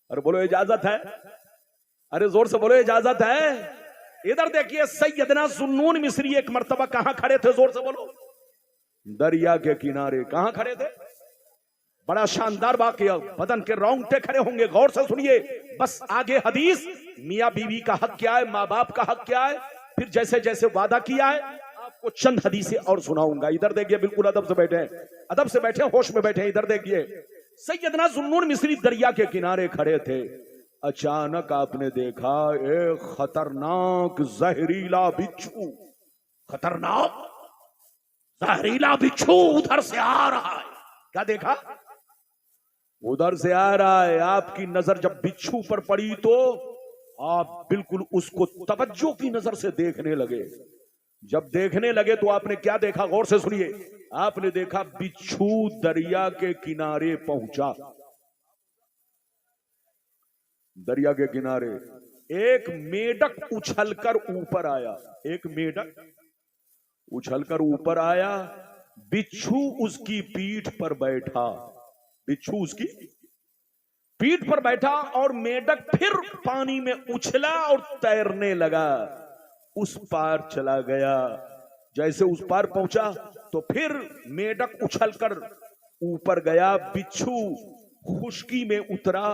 अरे बोलो इजाजत है? अरे जोर से बोलो इजाजत है? इधर देखिए सैयदना जुन्नून मिस्री एक मर्तबा कहां खड़े थे, जोर से बोलो। दरिया के किनारे। कहां खड़े थे? बड़ा शानदार वाकया, बदन के रोंगटे खड़े होंगे, गौर से सुनिए। बस आगे हदीस, मियां बीवी का हक क्या है, माँ बाप का हक क्या है, फिर जैसे जैसे वादा किया है आपको चंद हदीसें और सुनाऊंगा। इधर देखिए, बिल्कुल अदब से बैठे, अदब से बैठे, होश में बैठे। इधर देखिए, सैयदना जुन्नून मिस्री दरिया के किनारे खड़े थे। अचानक आपने देखा एक खतरनाक जहरीला बिच्छू, खतरनाक जहरीला बिच्छू उधर से आ रहा है। क्या देखा? उधर से आ रहा है। आपकी नजर जब बिच्छू पर पड़ी तो आप बिल्कुल उसको तवज्जो की नजर से देखने लगे। जब देखने लगे तो आपने क्या देखा, गौर से सुनिए। आपने देखा बिच्छू दरिया के किनारे पहुंचा। दरिया के किनारे एक मेढक उछलकर ऊपर आया। एक मेढक उछलकर ऊपर आया, बिच्छू उसकी पीठ पर बैठा। बिच्छू उसकी पीठ पर बैठा और मेढक फिर पानी में उछला और तैरने लगा, उस पार चला गया। जैसे उस पार पहुंचा तो फिर मेढक उछलकर ऊपर गया, बिच्छू खुश्की में उतरा,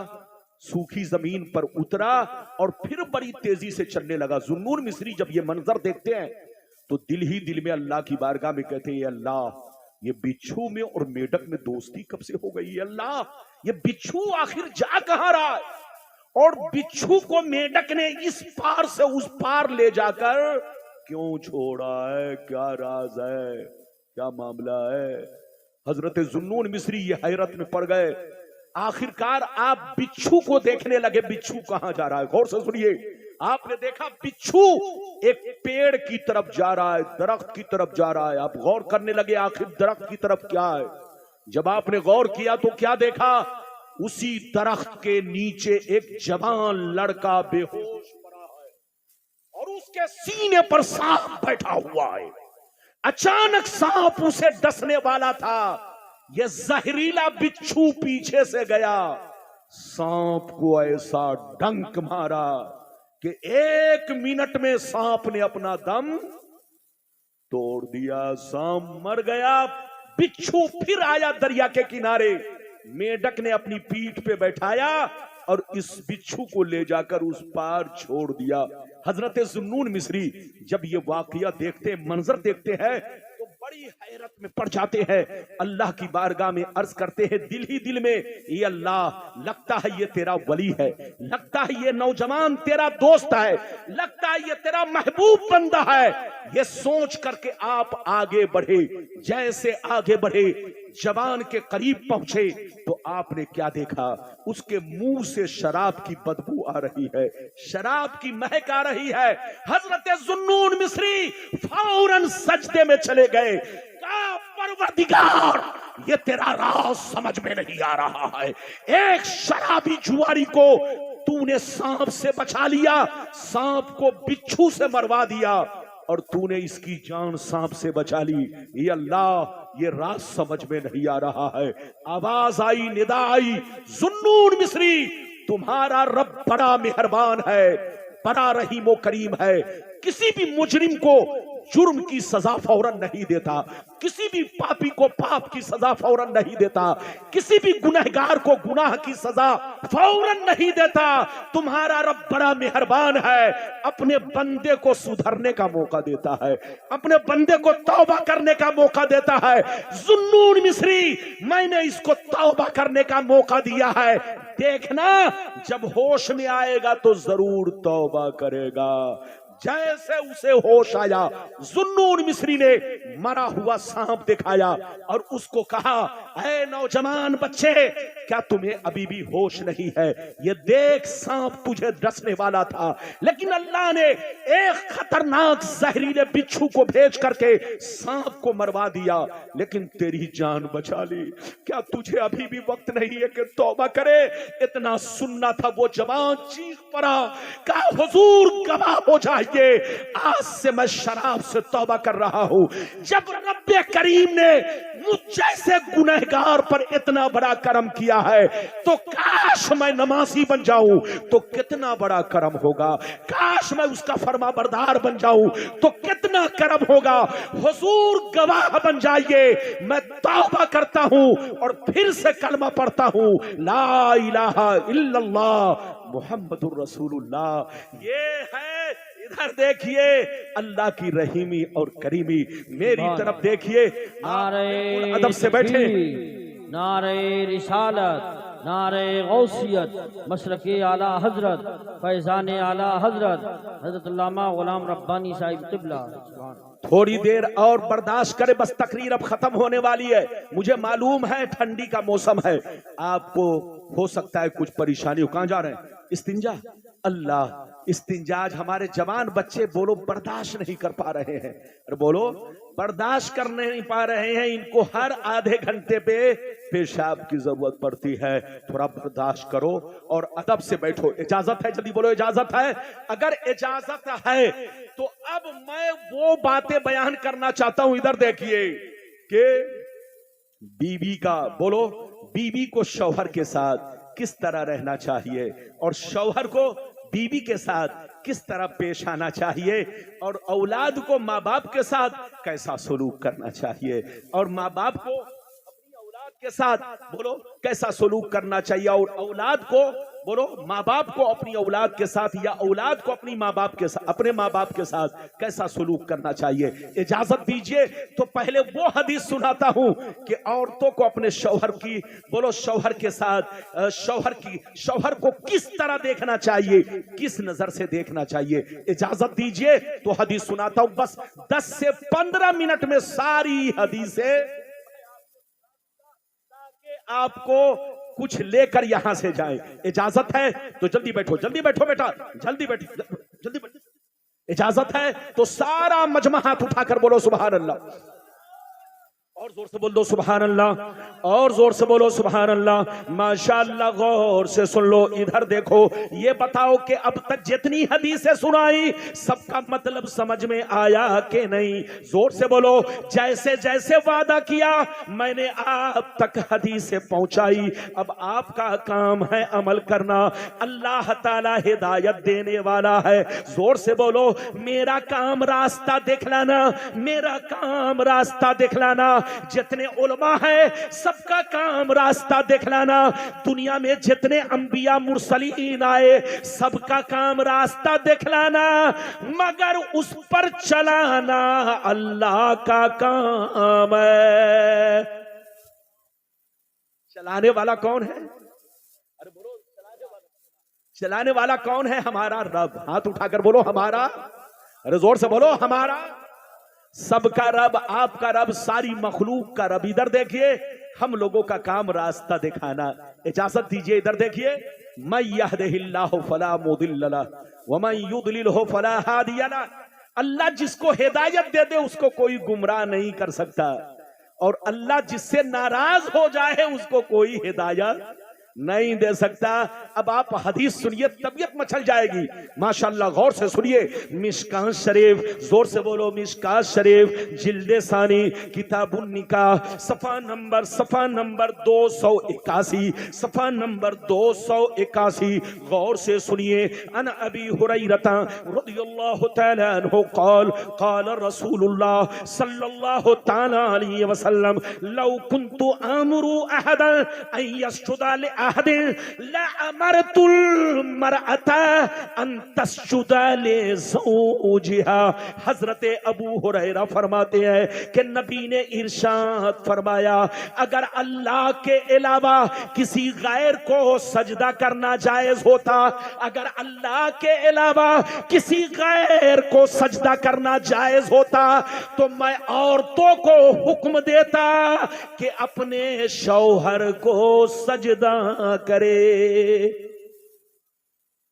सूखी जमीन पर उतरा और फिर बड़ी तेजी से चलने लगा। जुन्नून मिस्री जब ये मंजर देखते हैं तो दिल ही दिल में अल्लाह की बारगाह में कहते हैं, अल्लाह ये बिच्छू में और मेढक में दोस्ती कब से हो गई? अल्लाह ये बिच्छू आखिर जा कहां रहा है? और बिच्छू को मेढक ने इस पार से उस पार ले जाकर क्यों छोड़ा है? क्या राज है, क्या मामला है? हजरत जुन्नून मिस्री ये हैरत में पड़ गए। आखिरकार आप बिच्छू को देखने लगे। बिच्छू कहां जा रहा है? गौर से सुनिए। आपने देखा बिच्छू एक पेड़ की तरफ जा रहा है, दरख्त की तरफ जा रहा है। आप गौर करने लगे आखिर दरख्त की तरफ क्या है। जब आपने गौर किया तो क्या देखा? उसी दरख्त के नीचे एक जवान लड़का बेहोश पड़ा है और उसके सीने पर सांप बैठा हुआ है। अचानक सांप उसे डसने वाला था, यह जहरीला बिच्छू पीछे से गया, सांप को ऐसा डंक मारा कि 1 मिनट में सांप ने अपना दम तोड़ दिया। सांप मर गया। बिच्छू फिर आया दरिया के किनारे, मेढक ने अपनी पीठ पे बैठाया और इस बिच्छू को ले जाकर उस पार छोड़ दिया। हजरत जुन्नून मिस्री जब ये वाकया देखते, मंजर देखते हैं तो बड़ी हैरत में पड़ जाते हैं। अल्लाह की बारगाह में अर्ज करते हैं दिल ही दिल में, ये अल्लाह लगता है ये तेरा वली है, लगता है ये नौजवान तेरा दोस्त है, लगता है ये तेरा महबूब बंदा है। ये सोच करके आप आगे बढ़े। जैसे आगे बढ़े, जवान के करीब पहुंचे तो आपने क्या देखा? उसके मुंह से शराब की बदबू आ रही है, शराब की महक आ रही है। हजरत जुन्नून मिस्री फौरन सजदे में चले गए। कहा परवरदिगार, ये तेरा राज समझ में नहीं आ रहा है। एक शराबी जुआरी को तूने सांप से बचा लिया, सांप को बिच्छू से मरवा दिया और तूने इसकी जान सांप से बचा ली। ये अल्लाह, ये राज समझ में नहीं आ रहा है। आवाज आई, निदा आई, जुन्नून मिस्री तुम्हारा रब बड़ा मेहरबान है, बड़ा रहीम करीम है। किसी भी मुजरिम को जुर्म की सजा फौरन नहीं देता, किसी भी पापी को पाप की सजा फौरन नहीं देता, किसी भी गुनहगार को गुनाह की सजा फौरन नहीं देता। तुम्हारा रब बड़ा मेहरबान है, अपने बंदे को सुधरने का मौका देता है, अपने बंदे को तौबा करने का मौका देता है। जुन्नून मिस्री, मैंने इसको तौबा करने का मौका दिया है, देखना जब होश में आएगा तो जरूर तौबा करेगा। जैसे उसे होश आया, जुन्नून मिस्री ने मरा हुआ सांप दिखाया और उसको कहा, ऐ नौजवान बच्चे, क्या तुम्हें अभी भी होश नहीं है? ये देख, सांप तुझे डसने वाला था, लेकिन अल्लाह ने एक खतरनाक जहरीले बिच्छू को भेज करके सांप को मरवा दिया, लेकिन तेरी जान बचा ली। क्या तुझे अभी भी वक्त नहीं है कि तौबा करे? इतना सुनना था, वो जवान चीख पड़ा, कहा हुजूर गवाह हो जाइए, आज से मैं शराब से तौबा कर रहा हूं। जब रब्बे करीम ने मुझ जैसे गुनहगार पर इतना बड़ा करम किया है, तो काश मैं नमाजी बन जाऊं तो कितना बड़ा करम होगा, काश मैं उसका फरमाबरदार बन जाऊं तो कितना करम होगा। हुजूर गवाह बन जाइए, मैं तौबा करता हूं और फिर से कलमा पढ़ता हूं, ला इलाहा इल्लल्लाह मुहम्मदुर रसूलुल्लाह। ये है, इधर देखिए अल्लाह की रहीमी और करीमी, मेरी तरफ देखिए। नारे अदब से बैठे। नारे रिसालत, नारे गौसियत, मशरक़े आला हजरत, फैज़ान आला हजरत, हजरत अल्लामा गुलाम रब्बानी साहिब क़िबला। थोड़ी देर और बर्दाश्त करें, बस तकरीर अब खत्म होने वाली है। मुझे मालूम है ठंडी का मौसम है, आपको हो सकता है कुछ परेशानी हो। कहां जा रहे हैं? इस्तिंजा। अल्लाह, इस्तिंजाज हमारे जवान बच्चे बोलो बर्दाश्त नहीं कर पा रहे हैं। अरे बोलो, बर्दाश्त कर नहीं पा रहे हैं, इनको हर आधे घंटे पे पेशाब की जरूरत पड़ती है। थोड़ा बर्दाश्त करो और अदब से बैठो। इजाजत है? जल्दी बोलो, इजाजत है? अगर इजाजत है तो अब मैं वो बातें बयान करना चाहता हूं। इधर देखिए कि बीवी का, बोलो, बीवी को शौहर के साथ किस तरह रहना चाहिए और शौहर को बीवी के साथ किस तरह पेश आना चाहिए, और औलाद को माँ बाप के साथ कैसा सलूक करना चाहिए, और माँ बाप को अपनी औलाद के साथ, बोलो, कैसा सलूक करना चाहिए, और औलाद को, बोलो, माँ बाप को अपनी औलाद के साथ या औलाद को अपनी माँ बाप के साथ, अपने माँ बाप के साथ कैसा सलूक करना चाहिए। इजाजत दीजिए तो पहले वो हदीस सुनाता हूं कि औरतों को अपने शौहर की, बोलो, शौहर के साथ शौहर को किस तरह देखना चाहिए, किस नजर से देखना चाहिए। इजाजत दीजिए तो हदीस सुनाता हूं। बस 10 से 15 मिनट में सारी हदीसें आपको कुछ लेकर यहां से जाए। इजाजत है तो जल्दी बैठो, जल्दी बैठो बेटा, जल्दी बैठो, जल्दी बैठो। इजाजत है तो सारा मजमा हाथ उठाकर बोलो सुभान अल्लाह, और जोर से बोल दो सुभान अल्लाह, और जोर से बोलो सुभान अल्लाह। माशाअल्लाह, गौर से सुन लो। इधर देखो, ये बताओ कि अब तक जितनी हदीसें सुनाई सबका मतलब समझ में आया कि नहीं? जोर से बोलो। जैसे जैसे वादा किया मैंने आप तक हदीसें पहुंचाई, अब आपका काम है अमल करना। अल्लाह ताला हिदायत देने वाला है। जोर से बोलो, मेरा काम रास्ता दिखलाना, मेरा काम रास्ता दिखलाना। जितने उलमा है सबका काम रास्ता दिखलाना। दुनिया में जितने अंबिया मुरसलीन आए सबका काम रास्ता दिखलाना, मगर उस पर चलाना अल्लाह का काम है। चलाने वाला कौन है? अरे बोलो, चलाने वाला कौन है? हमारा रब। हाथ उठाकर बोलो हमारा। अरे जोर से बोलो हमारा। सबका रब, आपका रब, सारी मखलूक का रब। इधर देखिए, हम लोगों का काम रास्ता दिखाना। इजाजत दीजिए, इधर देखिए। मैं यहदिहिल्लाहु फला मुदिल्ल लहु व मन युद्लिलहु फला हादिय लहु। अल्लाह जिसको हिदायत दे दे उसको कोई गुमराह नहीं कर सकता, और अल्लाह जिससे नाराज हो जाए उसको कोई हिदायत नहीं दे सकता। अब आप हदीस सुनिए, तबीयत मचल जाएगी। माशाअल्लाह, गौर से सुनिए। मिशकात शरीफ, जोर से बोलो मिशकात शरीफ, जिल्दे सानी, किताबुन निकाह, सफा नंबर 281, सफा नंबर 281। गौर से सुनिए। अन अबी हुरैरता रज़ियल्लाहु तआला अन्हु क़ाल क़ाल रसूलुल्लाह सल्लल्लाहु तआला अलैहि वसल्लम लौ कुन्तु आमुरु अहदन अन यस्जुदा अहदिन लअमरतुल मरअता अन तस्जुद लिज़ौजिहा। हजरत अबू हुरैरा फरमाते हैं कि नबी ने इरशाद फरमाया, अगर अल्लाह के अलावा किसी गैर को सजदा करना जायज होता, अगर अल्लाह के अलावा किसी गैर को सजदा करना जायज होता तो मैं औरतों को हुक्म देता कि अपने शौहर को सजदा करे।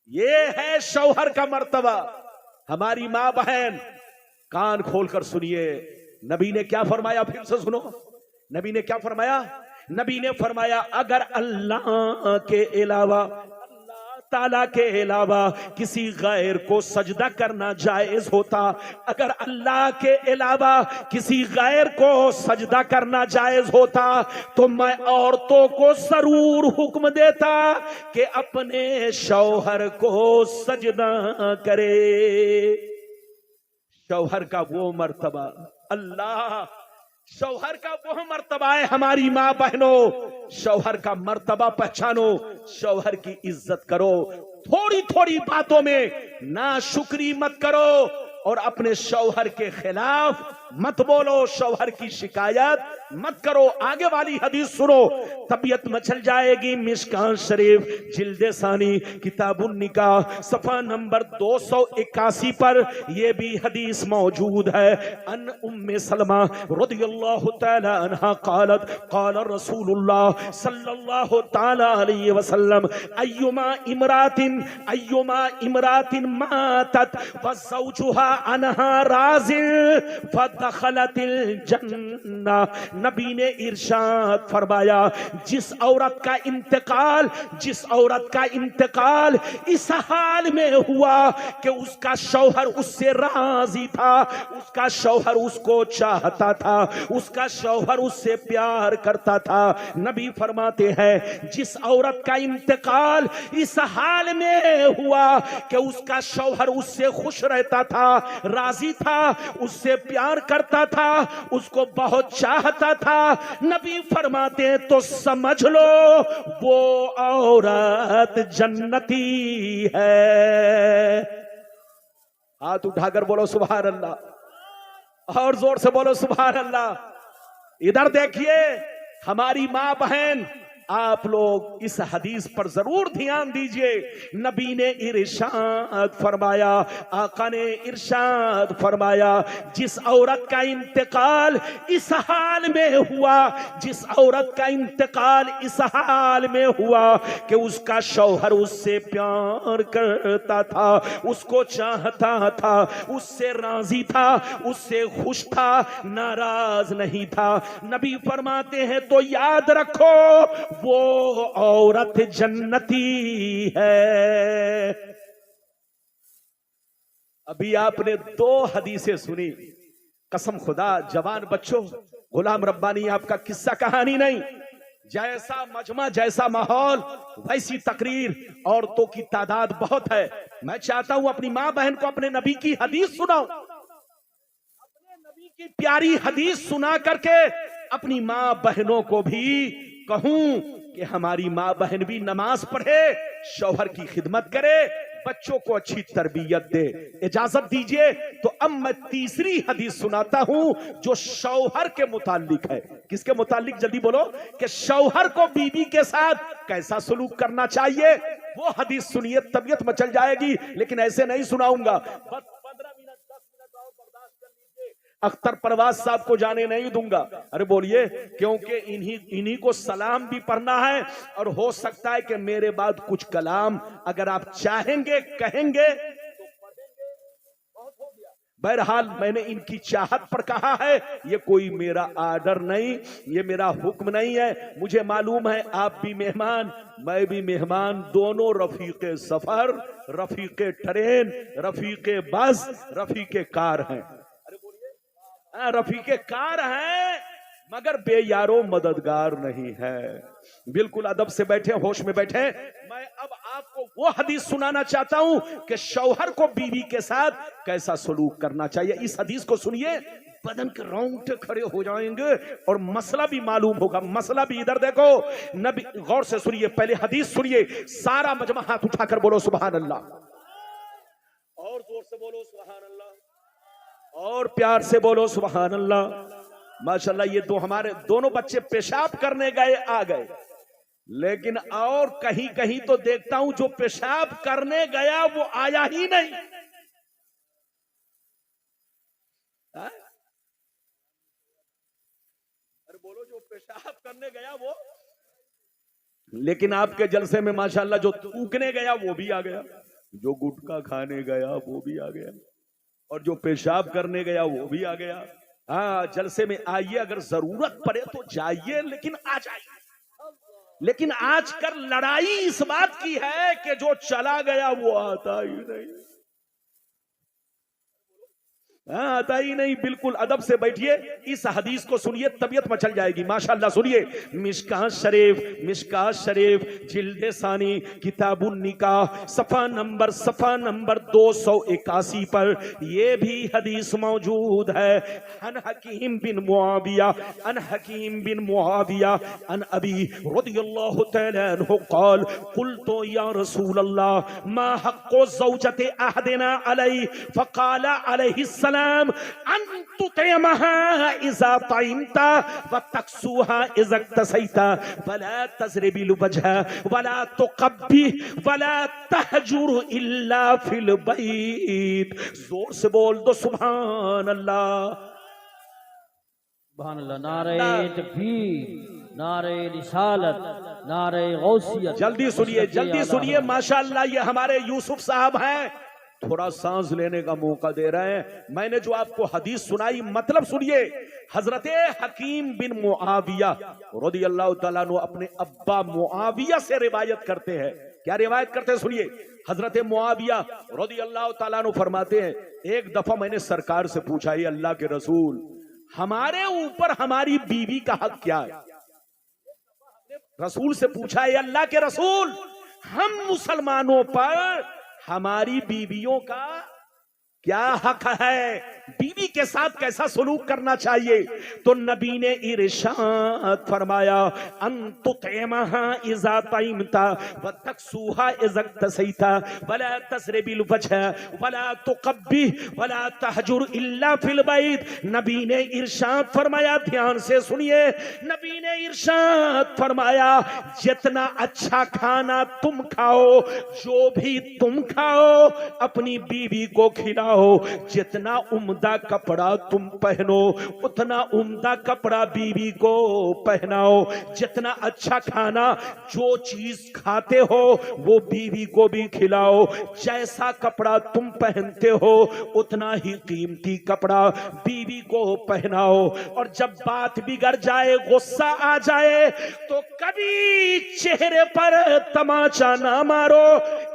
ये है शौहर का मर्तबा। हमारी मां बहन कान खोलकर सुनिए, नबी ने क्या फरमाया, फिर से सुनो। नबी ने क्या फरमाया? नबी ने फरमाया अगर अल्लाह के अलावा, ताला के अलावा किसी गैर को सजदा करना जायज होता, अगर अल्लाह के अलावा किसी गैर को सजदा करना जायज होता तो मैं औरतों को जरूर हुक्म देता कि अपने शौहर को सजदा करे। शौहर का वो मर्तबा, अल्लाह, शौहर का वो मर्तबा है। हमारी मां बहनों, शौहर का मर्तबा पहचानो, शौहर की इज्जत करो, थोड़ी थोड़ी बातों में नाशुक्री मत करो और अपने शौहर के खिलाफ मत बोलो, शौहर की शिकायत मत करो। आगे वाली हदीस सुनो, तबीयत मचल जाएगी। मिशकात शरीफ जिल्दे सानी किताबुन निकाह सफा नंबर 281 पर यह भी हदीस मौजूद है। अन उम्मे सलमा रदियल्लाहु तआला अन्हा क़ालत क़ाल रसूलुल्लाह सल्लल्लाहु तआला अलैहि वसल्लम अय्युमा इमरातिन मातत व ज़ौजुहा अनहा राज़िन फदखलतिल जन्नह। नबी ने इरशाद फरमाया, जिस औरत का इंतकाल इस हाल में हुआ कि उसका शौहर उससे राजी था, उसका शौहर उसको चाहता था, उसका शौहर उससे प्यार करता था। नबी फरमाते हैं जिस औरत का इंतकाल इस हाल में हुआ कि उसका शौहर उससे खुश रहता था, राजी था, उससे प्यार करता था, उसको बहुत चाहता था, नबी फरमाते हैं तो समझ लो वो औरत जन्नती है। हाथ उठाकर बोलो सुभान अल्लाह, और जोर से बोलो सुभान अल्लाह। इधर देखिए हमारी मां बहन, आप लोग इस हदीस पर जरूर ध्यान दीजिए। नबी ने इरशाद फरमाया, आका ने इरशाद फरमाया, जिस औरत का इंतकाल इस हाल में हुआ, जिस औरत का इंतकाल इस हाल में हुआ कि उसका शौहर उससे प्यार करता था, उसको चाहता था, उससे राजी था, उससे खुश था, नाराज नहीं था, नबी फरमाते हैं तो याद रखो वो औरत जन्नती है। अभी आपने 2 हदीसें सुनी। कसम खुदा जवान बच्चों, गुलाम रब्बानी आपका किस्सा कहानी नहीं, जैसा मजमा जैसा माहौल वैसी तकरीर, औरतों की तादाद बहुत है। मैं चाहता हूं अपनी मां बहन को अपने नबी की हदीस सुनाऊं, अपने नबी की प्यारी हदीस सुना करके अपनी मां बहनों को भी कहूं कि हमारी मां बहन भी नमाज पढ़े, शौहर की खिदमत करे, बच्चों को अच्छी तरबियत दे। इजाजत दीजिए तो अब मैं तीसरी हदीस सुनाता हूं जो शौहर के मुतालिक है। किसके मुतालिक? जल्दी बोलो। कि शौहर को बीवी के साथ कैसा सलूक करना चाहिए, वो हदीस सुनिए, तबीयत मचल जाएगी, लेकिन ऐसे नहीं सुनाऊंगा। बस 15 मिनट 10 मिनट और बर्दाश्त कर लीजिए, अख्तर परवाज साहब को जाने नहीं दूंगा। अरे बोलिए, क्योंकि इन्हीं को सलाम भी पढ़ना है और हो सकता है कि मेरे बाद कुछ कलाम अगर आप चाहेंगे कहेंगे तो पढ़ेंगे। बहुत हो गया। बहरहाल मैंने इनकी चाहत पर कहा है, ये कोई मेरा आर्डर नहीं, ये मेरा हुक्म नहीं है। मुझे मालूम है आप भी मेहमान, मैं भी मेहमान, दोनों रफीके सफर, रफीके ट्रेन, रफीके बस, रफीके कार हैं। रफीके कार हैं मगर बेयारो मददगार नहीं है। बिल्कुल अदब से बैठे, होश में बैठे। मैं अब आपको वो हदीस सुनाना चाहता हूं कि शौहर को बीवी के साथ कैसा सलूक करना चाहिए। इस हदीस को सुनिए, बदन के रोंगटे खड़े हो जाएंगे और मसला भी मालूम होगा। मसला भी इधर देखो, नबी गौर से सुनिए, पहले हदीस सुनिए, सारा मजमा हाथ उठाकर बोलो सुभान अल्लाह, और जोर से बोलो सुभान अल्लाह, और प्यार से बोलो सुभान अल्लाह। माशाल्लाह, ये हमारे दोनों बच्चे पेशाब करने गए आ गए, लेकिन और कहीं कहीं तो देखता हूं जो पेशाब करने गया वो आया ही नहीं। अरे बोलो, जो पेशाब करने गया वो, लेकिन आपके जलसे में माशाल्लाह जो थूकने गया वो भी आ गया, जो गुटखा खाने गया वो भी आ गया, और जो पेशाब करने गया वो भी आ गया। हाँ, जलसे में आइए, अगर जरूरत पड़े तो जाइए, लेकिन आ जाइए। लेकिन आजकल लड़ाई इस बात की है कि जो चला गया वो आता ही नहीं, आता ही नहीं। बिल्कुल अदब से बैठिए, इस हदीस को सुनिए, तबीयत मचल जाएगी। माशाअल्लाह सुनिए, मिशकात शरीफ जिल्दे सानी किताबुन निकाह सफा नंबर 281 पर यह भी हदीस मौजूद है। अन हकीम बिन मुआविया अन अबी रदियल्लाहु तआला अन्हु क़ाल क़ुल्तु या रसूल अल्लाह मा हक़्क़ु ज़ौजति अहदिना अलैहि फ़क़ाल अलैहि सलाम अंतुतयमहा इज़ा ताइमता व तक्सुहा इज़ा तसैता वला तज़रिबिल वजह वला तुक़ब्बि वला तहजुर इल्ला फिल बैत। जोर से बोल दो सुभान अल्लाह, सुभान अल्लाह। नारे तकबीर, नारे रिसालत, नारे गौसियत। जल्दी सुनिए माशाअल्लाह, ये हमारे यूसुफ साहब हैं, थोड़ा सांस लेने का मौका दे रहे हैं। मैंने जो आपको हदीस सुनाई, मतलब सुनिए, हजरते हकीम बिन मुआविया रदियल्लाहु ताला अन्हु अपने अब्बा मुआविया से रिवायत करते हैं। क्या रिवायत करते हैं? सुनिए, हजरते मुआविया रदियल्लाहु ताला अन्हु फरमाते हैं, एक दफा मैंने सरकार से पूछा, ये अल्लाह के रसूल, हमारे ऊपर हमारी बीवी का हक क्या है? रसूल से पूछा, ये अल्लाह के रसूल, हम मुसलमानों पर हमारी बीवियों का क्या हक है, बीवी के साथ कैसा सलूक करना चाहिए? तो नबी ने इरशाद फरमाया, अंतुतयमहा इज़ा ताइमता व तक्सुहा इज़ा तसैता वला तज़रिबिल वजह वला तुक़ब्बि वला तहजुर इल्ला फिल बैत। नबी ने इरशाद फरमाया, ध्यान से सुनिए, नबी ने इरशाद फरमाया, जितना अच्छा खाना तुम खाओ, जो भी तुम खाओ, अपनी बीवी को खिलाओ। जितना उम्दा कपड़ा तुम पहनो, उतना उम्दा कपड़ा बीवी को पहनाओ। जितना अच्छा खाना, जो चीज खाते हो, वो बीवी को भी खिलाओ। जैसा कपड़ा तुम पहनते हो, उतना ही कीमती कपड़ा बीवी को पहनाओ। और जब बात बिगड़ जाए, गुस्सा आ जाए, तो कभी चेहरे पर तमाचा ना मारो,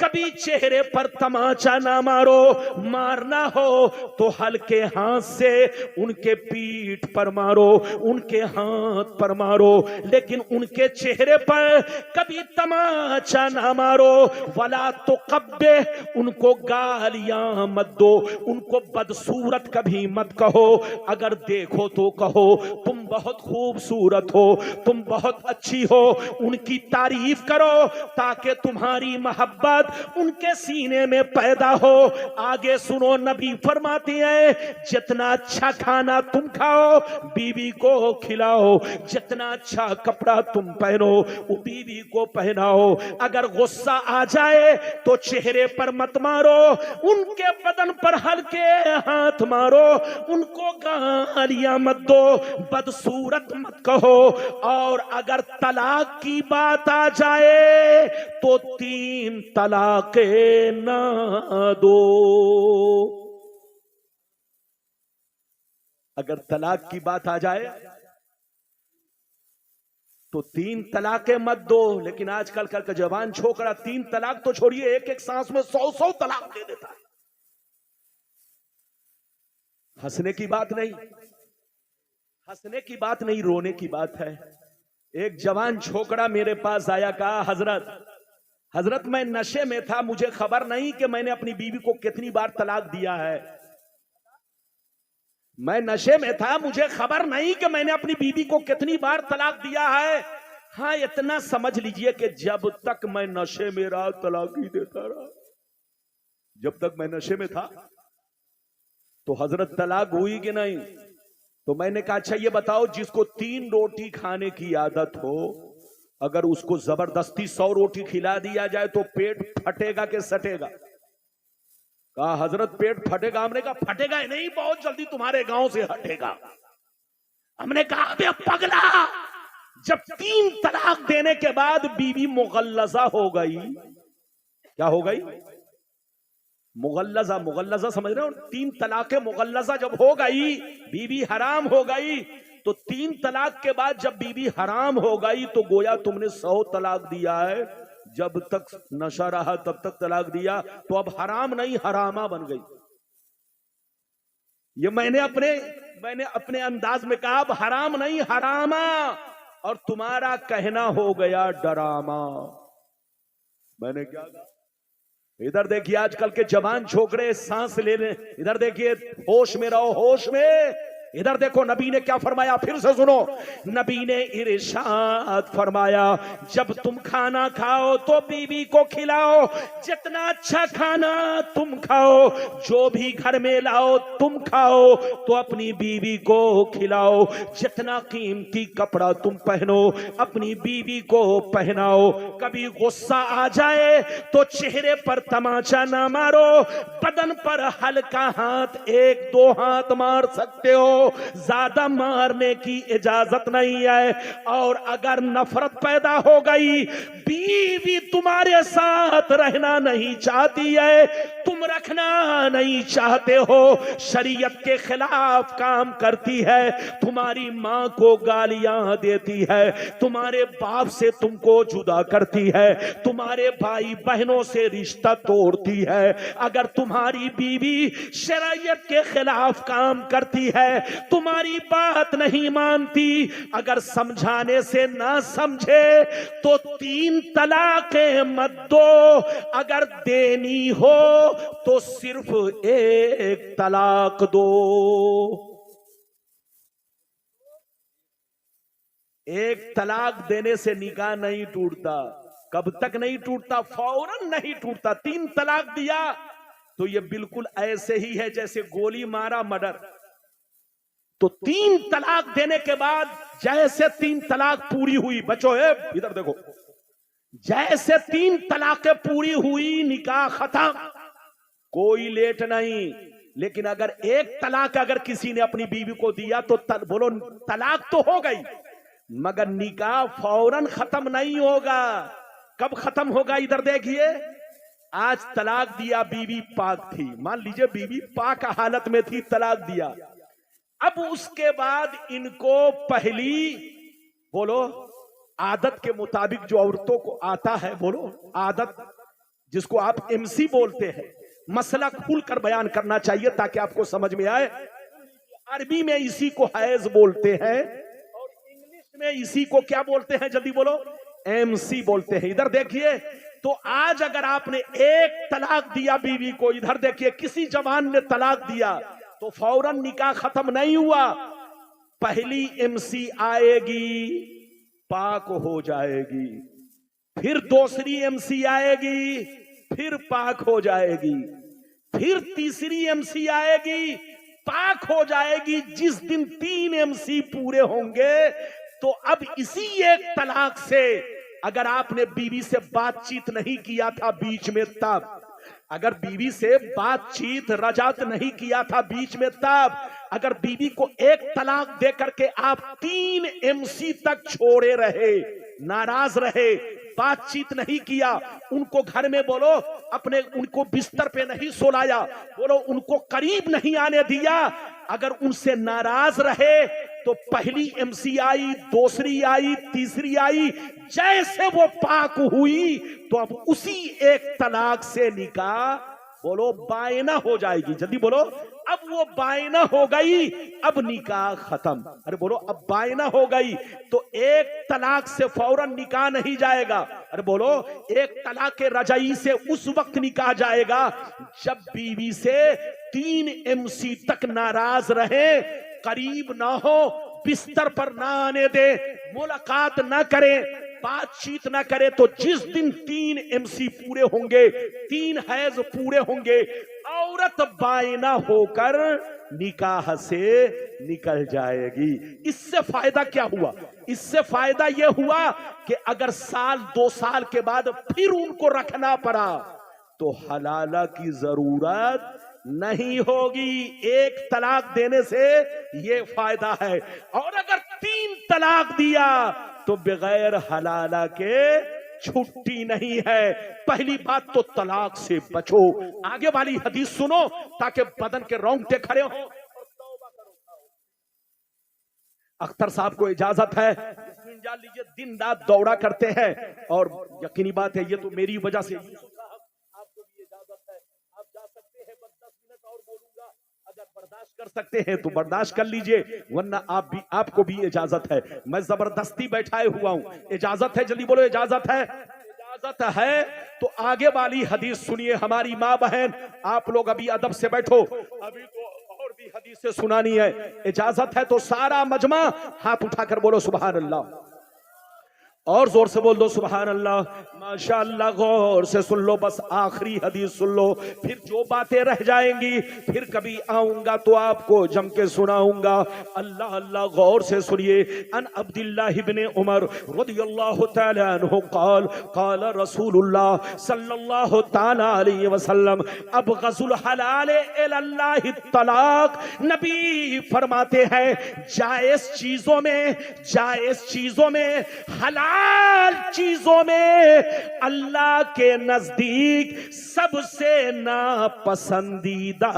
कभी चेहरे पर तमाचा ना मारो। मारना हो तो हल्के हाथ से उनके पीठ पर मारो, उनके हाथ पर मारो, लेकिन उनके चेहरे पर कभी तमाचा ना मारो। वला तो कब्बे, उनको गालियां मत दो, उनको बदसूरत कभी मत कहो। अगर देखो तो कहो, तुम बहुत खूबसूरत हो, तुम बहुत अच्छी हो, उनकी तारीफ करो, ताकि तुम्हारी मोहब्बत उनके सीने में पैदा हो। आगे सुनो, नबी फरमाते हैं, जितना अच्छा खाना तुम खाओ, बीवी को खिलाओ। जितना अच्छा कपड़ा तुम पहनो, वो बीवी को पहनाओ। अगर गुस्सा आ जाए तो चेहरे पर मत मारो, उनके बदन पर हल्के हाथ मारो, उनको गालियां मत दो, बदसूरत मत कहो। और अगर तलाक की बात आ जाए तो 3 तलाके ना दो। अगर तलाक की बात आ जाए तो 3 तलाके मत दो। लेकिन आजकल का जवान छोकरा 3 तलाक तो छोड़िए, एक एक सांस में 100 तलाक दे देता है। हंसने की बात नहीं, हंसने की बात नहीं, रोने की बात है। एक जवान छोकरा मेरे पास आया, कहा, हजरत मैं नशे में था, मुझे खबर नहीं कि मैंने अपनी बीवी को कितनी बार तलाक दिया है। मैं नशे में था, मुझे खबर नहीं कि मैंने अपनी बीवी को कितनी बार तलाक दिया है। हाँ, इतना समझ लीजिए कि जब तक मैं नशे में रहा तलाक ही देता रहा। जब तक मैं नशे में था तो हजरत तलाक हुई कि नहीं? तो मैंने कहा अच्छा ये बताओ, जिसको 3 रोटी खाने की आदत हो, अगर उसको जबरदस्ती 100 रोटी खिला दिया जाए तो पेट फटेगा कि सटेगा? कहा हजरत पेट फटेगा। हमने कहा फटेगा ही नहीं, बहुत जल्दी तुम्हारे गांव से हटेगा। हमने कहा अबे पगला, जब 3 तलाक देने के बाद बीवी मुगल्लजा हो गई, क्या हो गई? मुगल्लजा। मुगल्लजा समझ रहे हो? 3 तलाक मुगल्लजा जब हो गई, बीवी हराम हो गई, तो 3 तलाक के बाद जब बीवी हराम हो गई तो गोया तुमने 100 तलाक दिया है। जब तक नशा रहा तब तक तलाक दिया, तो अब हराम नहीं हरामा बन गई। ये मैंने अपने अंदाज में कहा, अब हराम नहीं हरामा, और तुम्हारा कहना हो गया डरामा। मैंने क्या कहा? इधर देखिए आजकल के जवान छोकरे सांस ले ले, इधर देखिए, होश में रहो, होश में। इधर देखो नबी ने क्या फरमाया, फिर से सुनो। नबी ने इरशाद फरमाया, जब तुम खाना खाओ तो बीवी को खिलाओ, जितना अच्छा खाना तुम खाओ, जो भी घर में लाओ तुम खाओ तो अपनी बीवी को खिलाओ, जितना कीमती कपड़ा तुम पहनो अपनी बीवी को पहनाओ। कभी गुस्सा आ जाए तो चेहरे पर तमाचा ना मारो, बदन पर हल्का हाथ, 1-2 हाथ मार सकते हो, ज्यादा मारने की इजाजत नहीं है। और अगर नफरत पैदा हो गई, बीवी तुम्हारे साथ रहना नहीं चाहती है, तुम रखना नहीं चाहते हो, शरीयत के खिलाफ काम करती है, तुम्हारी मां को गालियां देती है, तुम्हारे बाप से तुमको जुदा करती है, तुम्हारे भाई बहनों से रिश्ता तोड़ती है, अगर तुम्हारी बीवी शरीयत के खिलाफ काम करती है, तुम्हारी बात नहीं मानती, अगर समझाने से ना समझे तो 3 तलाकें मत दो, अगर देनी हो तो सिर्फ 1 तलाक दो। 1 तलाक देने से निकाह नहीं टूटता। कब तक नहीं टूटता? फौरन नहीं टूटता। 3 तलाक दिया तो ये बिल्कुल ऐसे ही है जैसे गोली मारा मर्डर। तो 3 तलाक देने के बाद जैसे 3 तलाक पूरी हुई, बच्चों इधर देखो, जैसे 3 तलाकें पूरी हुई निकाह खत्म, कोई लेट नहीं। लेकिन अगर 1 तलाक अगर किसी ने अपनी बीवी को दिया तो बोलो तलाक तो हो गई, मगर निकाह फौरन खत्म नहीं होगा। कब खत्म होगा? इधर देखिए, आज तलाक दिया, बीवी पाक थी, मान लीजिए बीवी पाक हालत में थी, तलाक दिया। अब उसके बाद इनको पहली, बोलो आदत के मुताबिक जो औरतों को आता है, बोलो आदत जिसको आप एमसी बोलते हैं, मसला खुलकर बयान करना चाहिए ताकि आपको समझ में आए। अरबी में इसी को हैज बोलते हैं और इंग्लिश में इसी को क्या बोलते हैं? जल्दी बोलो, एमसी बोलते हैं। इधर देखिए, तो आज अगर आपने 1 तलाक दिया बीवी को, इधर देखिए किसी जवान ने तलाक दिया तो फौरन निकाह खत्म नहीं हुआ, पहली एमसी आएगी, पाक हो जाएगी, फिर दूसरी एमसी आएगी, फिर पाक हो जाएगी, फिर तीसरी एमसी आएगी, पाक हो जाएगी। जिस दिन 3 एमसी पूरे होंगे तो अब इसी 1 तलाक से, अगर आपने बीवी से बातचीत नहीं किया था बीच में, तब अगर बीवी से बातचीत रजात नहीं किया था बीच में, तब अगर बीवी को 1 तलाक दे करके आप 3 एमसी तक छोड़े रहे, नाराज रहे, बातचीत नहीं किया, उनको घर में बोलो अपने, उनको बिस्तर पे नहीं सोलाया, बोलो उनको करीब नहीं आने दिया, अगर उनसे नाराज रहे तो पहली एमसी आई, दूसरी आई, तीसरी आई, जैसे वो पाक हुई तो अब उसी 1 तलाक से निकाह, बोलो बायना हो जाएगी। जल्दी बोलो, अब वो बायना हो गई, अब निकाह खत्म। अरे बोलो, अब बायना हो गई तो एक तलाक से फौरन निकाह नहीं जाएगा। अरे बोलो, एक तलाक के रजाई से उस वक्त निकाह जाएगा जब बीवी से 3 MC तक नाराज रहे, करीब ना हो, बिस्तर पर ना आने दे, मुलाकात ना करे, बातचीत ना करे। तो जिस दिन 3 MC पूरे होंगे, 3 हैज पूरे होंगे, औरत बायना होकर निकाह से निकल जाएगी। इससे फायदा क्या हुआ? इससे फायदा यह हुआ कि अगर साल 2 साल के बाद फिर उनको रखना पड़ा तो हलाला की जरूरत नहीं होगी। एक तलाक देने से यह फायदा है। और अगर 3 तलाक दिया तो बगैर हलाला के छुट्टी नहीं है। पहली बात तो तलाक से बचो। आगे वाली हदीस सुनो ताकि बदन के रोंगटे खड़े हो। अख्तर साहब को इजाजत है, जान लीजिए, दिन रात दौड़ा करते हैं और यकीनी बात है ये तो मेरी वजह से। आपको भी इजाजत है, आप जा सकते हैं, बस 10 मिनट और बोलूंगा। अगर बर्दाश्त कर सकते हैं तो बर्दाश्त कर लीजिए, वरना आपको भी इजाजत है। मैं जबरदस्ती बैठाए हुआ हूं। इजाजत है? जल्दी बोलो, इजाजत है? इजाजत है तो आगे वाली हदीस सुनिए। हमारी माँ बहन, आप लोग अभी अदब से बैठो, अभी तो और भी हदीस से सुनानी है। इजाजत है तो सारा मजमा हाथ उठाकर बोलो सुभान अल्लाह, और जोर से बोल दो सुभान अल्लाह। माशाअल्लाह, गौर से सुन लो, बस आखिरी हदीस सुन लो, फिर जो बातें रह जाएंगी फिर कभी आऊंगा तो आपको जम के सुनाऊंगा। अल्लाह अल्लाह, गौर से सुनिए। अन अब्दुल्लाह इब्ने उमर रदियल्लाहु तआला अन्हु क़ाल क़ाल रसूलुल्लाह सल्लल्लाहु तआला अलैहि वसल्लम अबग़ज़ुल हलाल इलल्लाहि तलाक। नबी फरमाते हैं जायज चीजों में हलाल चीजों में अल्लाह के नजदीक सबसे नापसंदीदा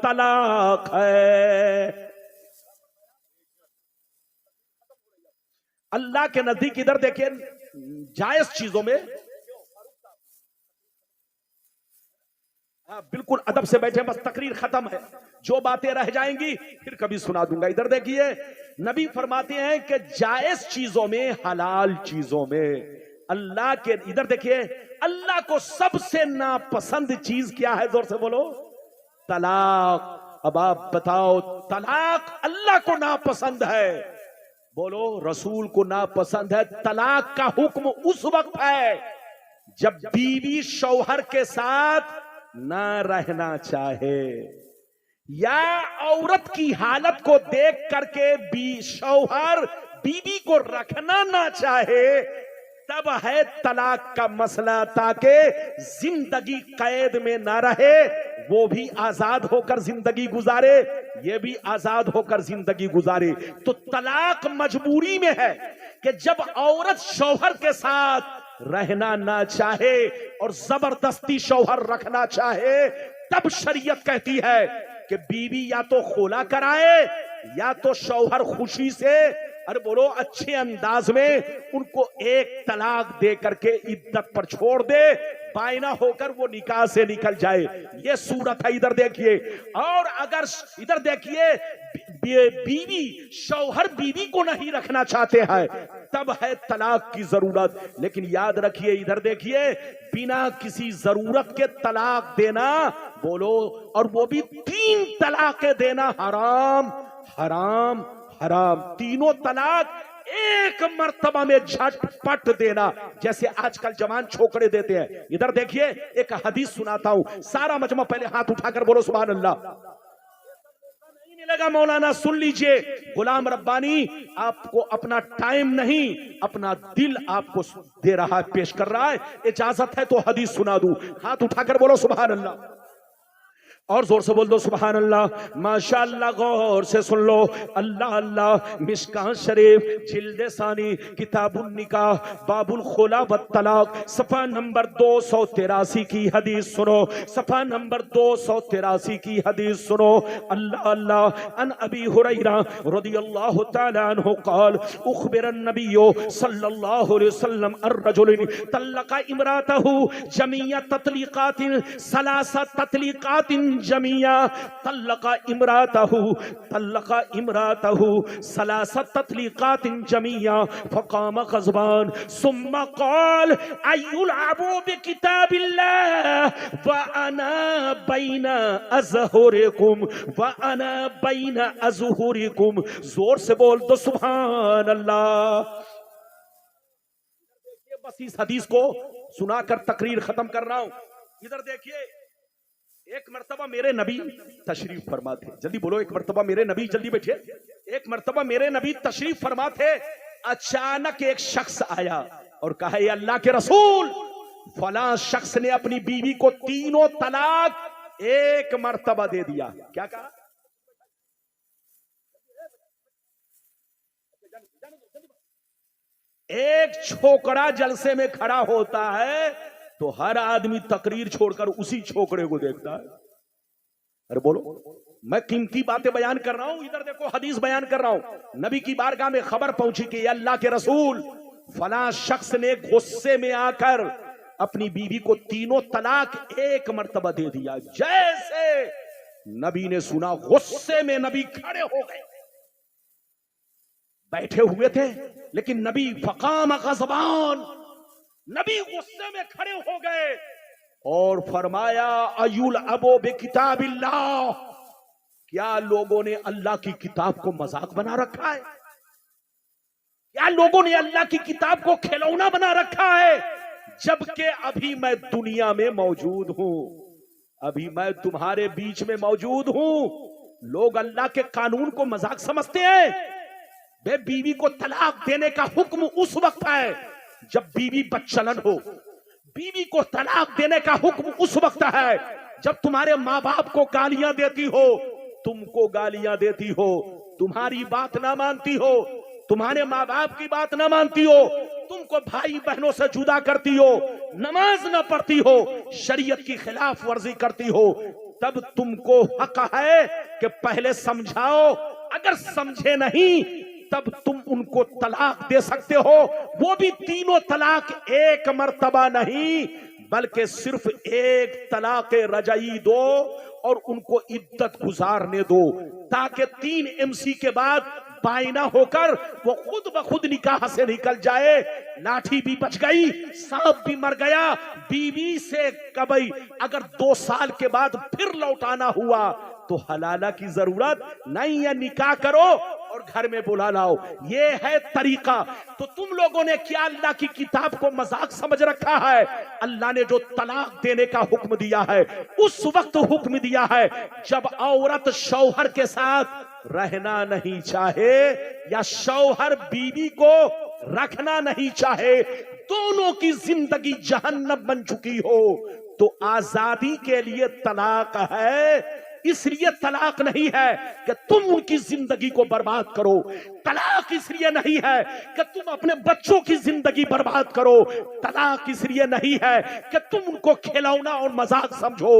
तलाक है। अल्लाह के नजदीक, इधर देखिए, जायज चीजों में, बिल्कुल अदब से बैठे, बस तकरीर खत्म है। जो बातें रह जाएंगी फिर कभी सुना दूंगा। इधर देखिए, नबी फरमाते हैं कि जायज चीजों में, हलाल चीजों में अल्लाह के, इधर देखिए, अल्लाह को सबसे नापसंद चीज क्या है? जोर से बोलो, तलाक। अब आप बताओ, तलाक अल्लाह को नापसंद है, बोलो रसूल को नापसंद है। तलाक का हुक्म उस वक्त है जब बीवी शौहर के साथ ना रहना चाहे, या औरत की हालत को देख करके शौहर बीवी को रखना ना चाहे, तब है तलाक का मसला, ताकि जिंदगी कैद में ना रहे, वो भी आजाद होकर जिंदगी गुजारे, ये भी आजाद होकर जिंदगी गुजारे। तो तलाक मजबूरी में है कि जब औरत शौहर के साथ रहना ना चाहे और जबरदस्ती शौहर रखना चाहे, तब शरीयत कहती है कि बीवी या तो खुला कराए या तो शौहर खुशी से, अरे बोलो अच्छे अंदाज में, उनको एक तलाक दे करके इद्दत पर छोड़ दे, बायना होकर वो निकाह से निकल जाए। ये सूरत है। इधर देखिए, और अगर इधर देखिए, बीवी शौहर बीवी को नहीं रखना चाहते हैं, तब है तलाक की जरूरत। लेकिन याद रखिए, इधर देखिए, बिना किसी जरूरत के तलाक देना, बोलो, और वो भी 3 तलाकें देना हराम हराम हराम। तीनों तलाक एक मर्तबा में झटपट देना, जैसे आजकल जवान छोकरे देते हैं। इधर देखिए, एक हदीस सुनाता हूं, सारा मजमा पहले हाथ उठाकर बोलो सुभान अल्लाह। नहीं मिलेगा मौलाना, सुन लीजिए, गुलाम रब्बानी आपको अपना टाइम नहीं, अपना दिल आपको दे रहा है, पेश कर रहा है। इजाजत है तो हदीस सुना दूं। हाथ उठाकर बोलो सुभान अल्लाह, और जोर से बोल दो सुभान अल्लाह। माशाअल्लाह, गौर से सुन लो। अल्लाह अल्लाह। मिशकात शरीफ जिल्द सानी किताबुन निकाह बाबुल खुला व तलाक, सफा नंबर 283 की हदीस सुनो। सफा नंबर 283 की हदीस सुनो। अल्लाह अल्लाह। अन अबी हुरैरा रदियल्लाहु तआला अन्हु क़ाल उख़बिर नबिय्यु सल्लल्लाहु अलैहि वसल्लम अर्रजुलिन तल्लक़ा इमरातहु जमीअ तत्लीक़ातिन सलासा तत्लीक़ातिन जमिया तल्लका इमरातहु सलासत तत्लीकातिन जमिया फकाम ग़ज़बान सुम्मा क़ाल अयुलअबु बिकिताबिल्लाह व अना बैना अज़हुरिकुम व अना बैना अज़हुरिकुम। जोर से बोल दो सुभान अल्लाह। बस इस हदीस को सुनाकर तकरीर खत्म कर रहा हूं। इधर देखिए, एक मर्तबा मेरे नबी तशरीफ फरमा थे। जल्दी बोलो, एक मर्तबा मेरे नबी, जल्दी बैठिए। एक मर्तबा मेरे नबी तशरीफ फरमा थे। अचानक एक शख्स आया और कहा, ये अल्लाह के रसूल, फला शख्स ने अपनी बीवी को तीनों तलाक एक मर्तबा दे दिया। क्या कहा? एक छोकरा जलसे में खड़ा होता है तो हर आदमी तकरीर छोड़कर उसी छोकरे को देखता है। अरे बोलो, मैं कीमती बातें बयान कर रहा हूं। इधर देखो, हदीस बयान कर रहा हूं। नबी की बारगाह में खबर पहुंची कि अल्लाह के रसूल, फला शख्स ने गुस्से में आकर अपनी बीवी को तीनों तलाक एक मर्तबा दे दिया। जैसे नबी ने सुना, गुस्से में नबी खड़े हो गए। बैठे हुए थे लेकिन नबी फकाम ग़ज़बान, नबी गुस्से में खड़े हो गए और फरमाया, अयुलअबु बिकिताबिल्लाह, क्या लोगों ने अल्लाह की किताब को मजाक बना रखा है? क्या लोगों ने अल्लाह की किताब को खिलौना बना रखा है? जबकि अभी मैं दुनिया में मौजूद हूं, अभी मैं तुम्हारे बीच में मौजूद हूं। लोग अल्लाह के कानून को मजाक समझते हैं। बे बीवी को तलाक देने का हुक्म उस वक्त है जब बीवी बच्चलन हो। बीवी को तलाक देने का हुक्म उस वक्त है जब तुम्हारे माँ बाप को गालियां देती हो, तुमको गालियां देती हो, तुम्हारी बात ना मानती हो, तुम्हारे माँ बाप की बात ना मानती हो, तुमको भाई बहनों से जुदा करती हो, नमाज ना पढ़ती हो, शरीयत की खिलाफ वर्जी करती हो, तब तुमको हक है कि पहले समझाओ। अगर समझे नहीं तब तुम उनको तलाक दे सकते हो, वो भी तीनों तलाक एक मर्तबा नहीं बल्कि सिर्फ एक तलाक रजाई दो और उनको इद्दत गुजारने दो, ताकि 3 MC के बाद बाइना होकर वो खुद ब खुद निकाह से निकल जाए। लाठी भी बच गई, सांप भी मर गया। बीवी से कभी अगर 2 साल के बाद फिर लौटाना हुआ तो हलाला की जरूरत नहीं है, निकाह करो और घर में बुला लाओ। ये है तरीका। तो तुम लोगों ने क्या अल्लाह की किताब को मजाक समझ रखा है? अल्लाह ने जो तलाक देने का हुक्म दिया है उस वक्त हुक्म दिया है जब औरत शौहर के साथ रहना नहीं चाहे या शौहर बीवी को रखना नहीं चाहे, दोनों की जिंदगी जहन्नम बन चुकी हो, तो आजादी के लिए तलाक है। इसलिए तलाक नहीं है कि तुम उनकी जिंदगी को बर्बाद करो, तलाक इसलिए नहीं है कि तुम अपने बच्चों की जिंदगी बर्बाद करो, तलाक इसलिए नहीं है कि तुम उनको खिलौना और मजाक समझो।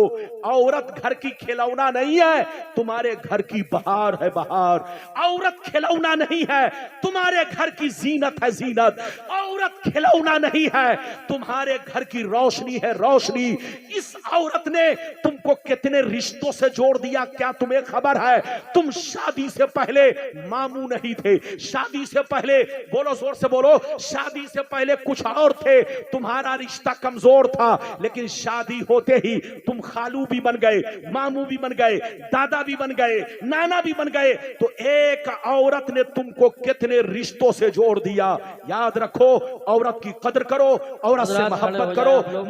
औरत घर की खिलौना नहीं है, तुम्हारे घर की बहार है बहार। औरत खिलौना नहीं है, तुम्हारे घर की जीनत है जीनत। औरत खिलौना नहीं है, तुम्हारे घर की रोशनी है रोशनी। इस औरत ने तुमको कितने रिश्तों से जोड़ दिया, क्या तुम्हें खबर है? तुम शादी से पहले मामू नहीं थे, शादी से पहले, बोलो जोर से बोलो, शादी से पहले कुछ और थे, तुम्हारा रिश्ता कमजोर था, लेकिन शादी होते ही तुम खालू भी बन गए, मामू भी बन गए, दादा भी बन गए, नाना भी बन गए। तो एक औरत ने तुमको कितने रिश्तों से जोड़ दिया। याद रखो, औरत की कदर करो, औरत से मोहब्बत करो।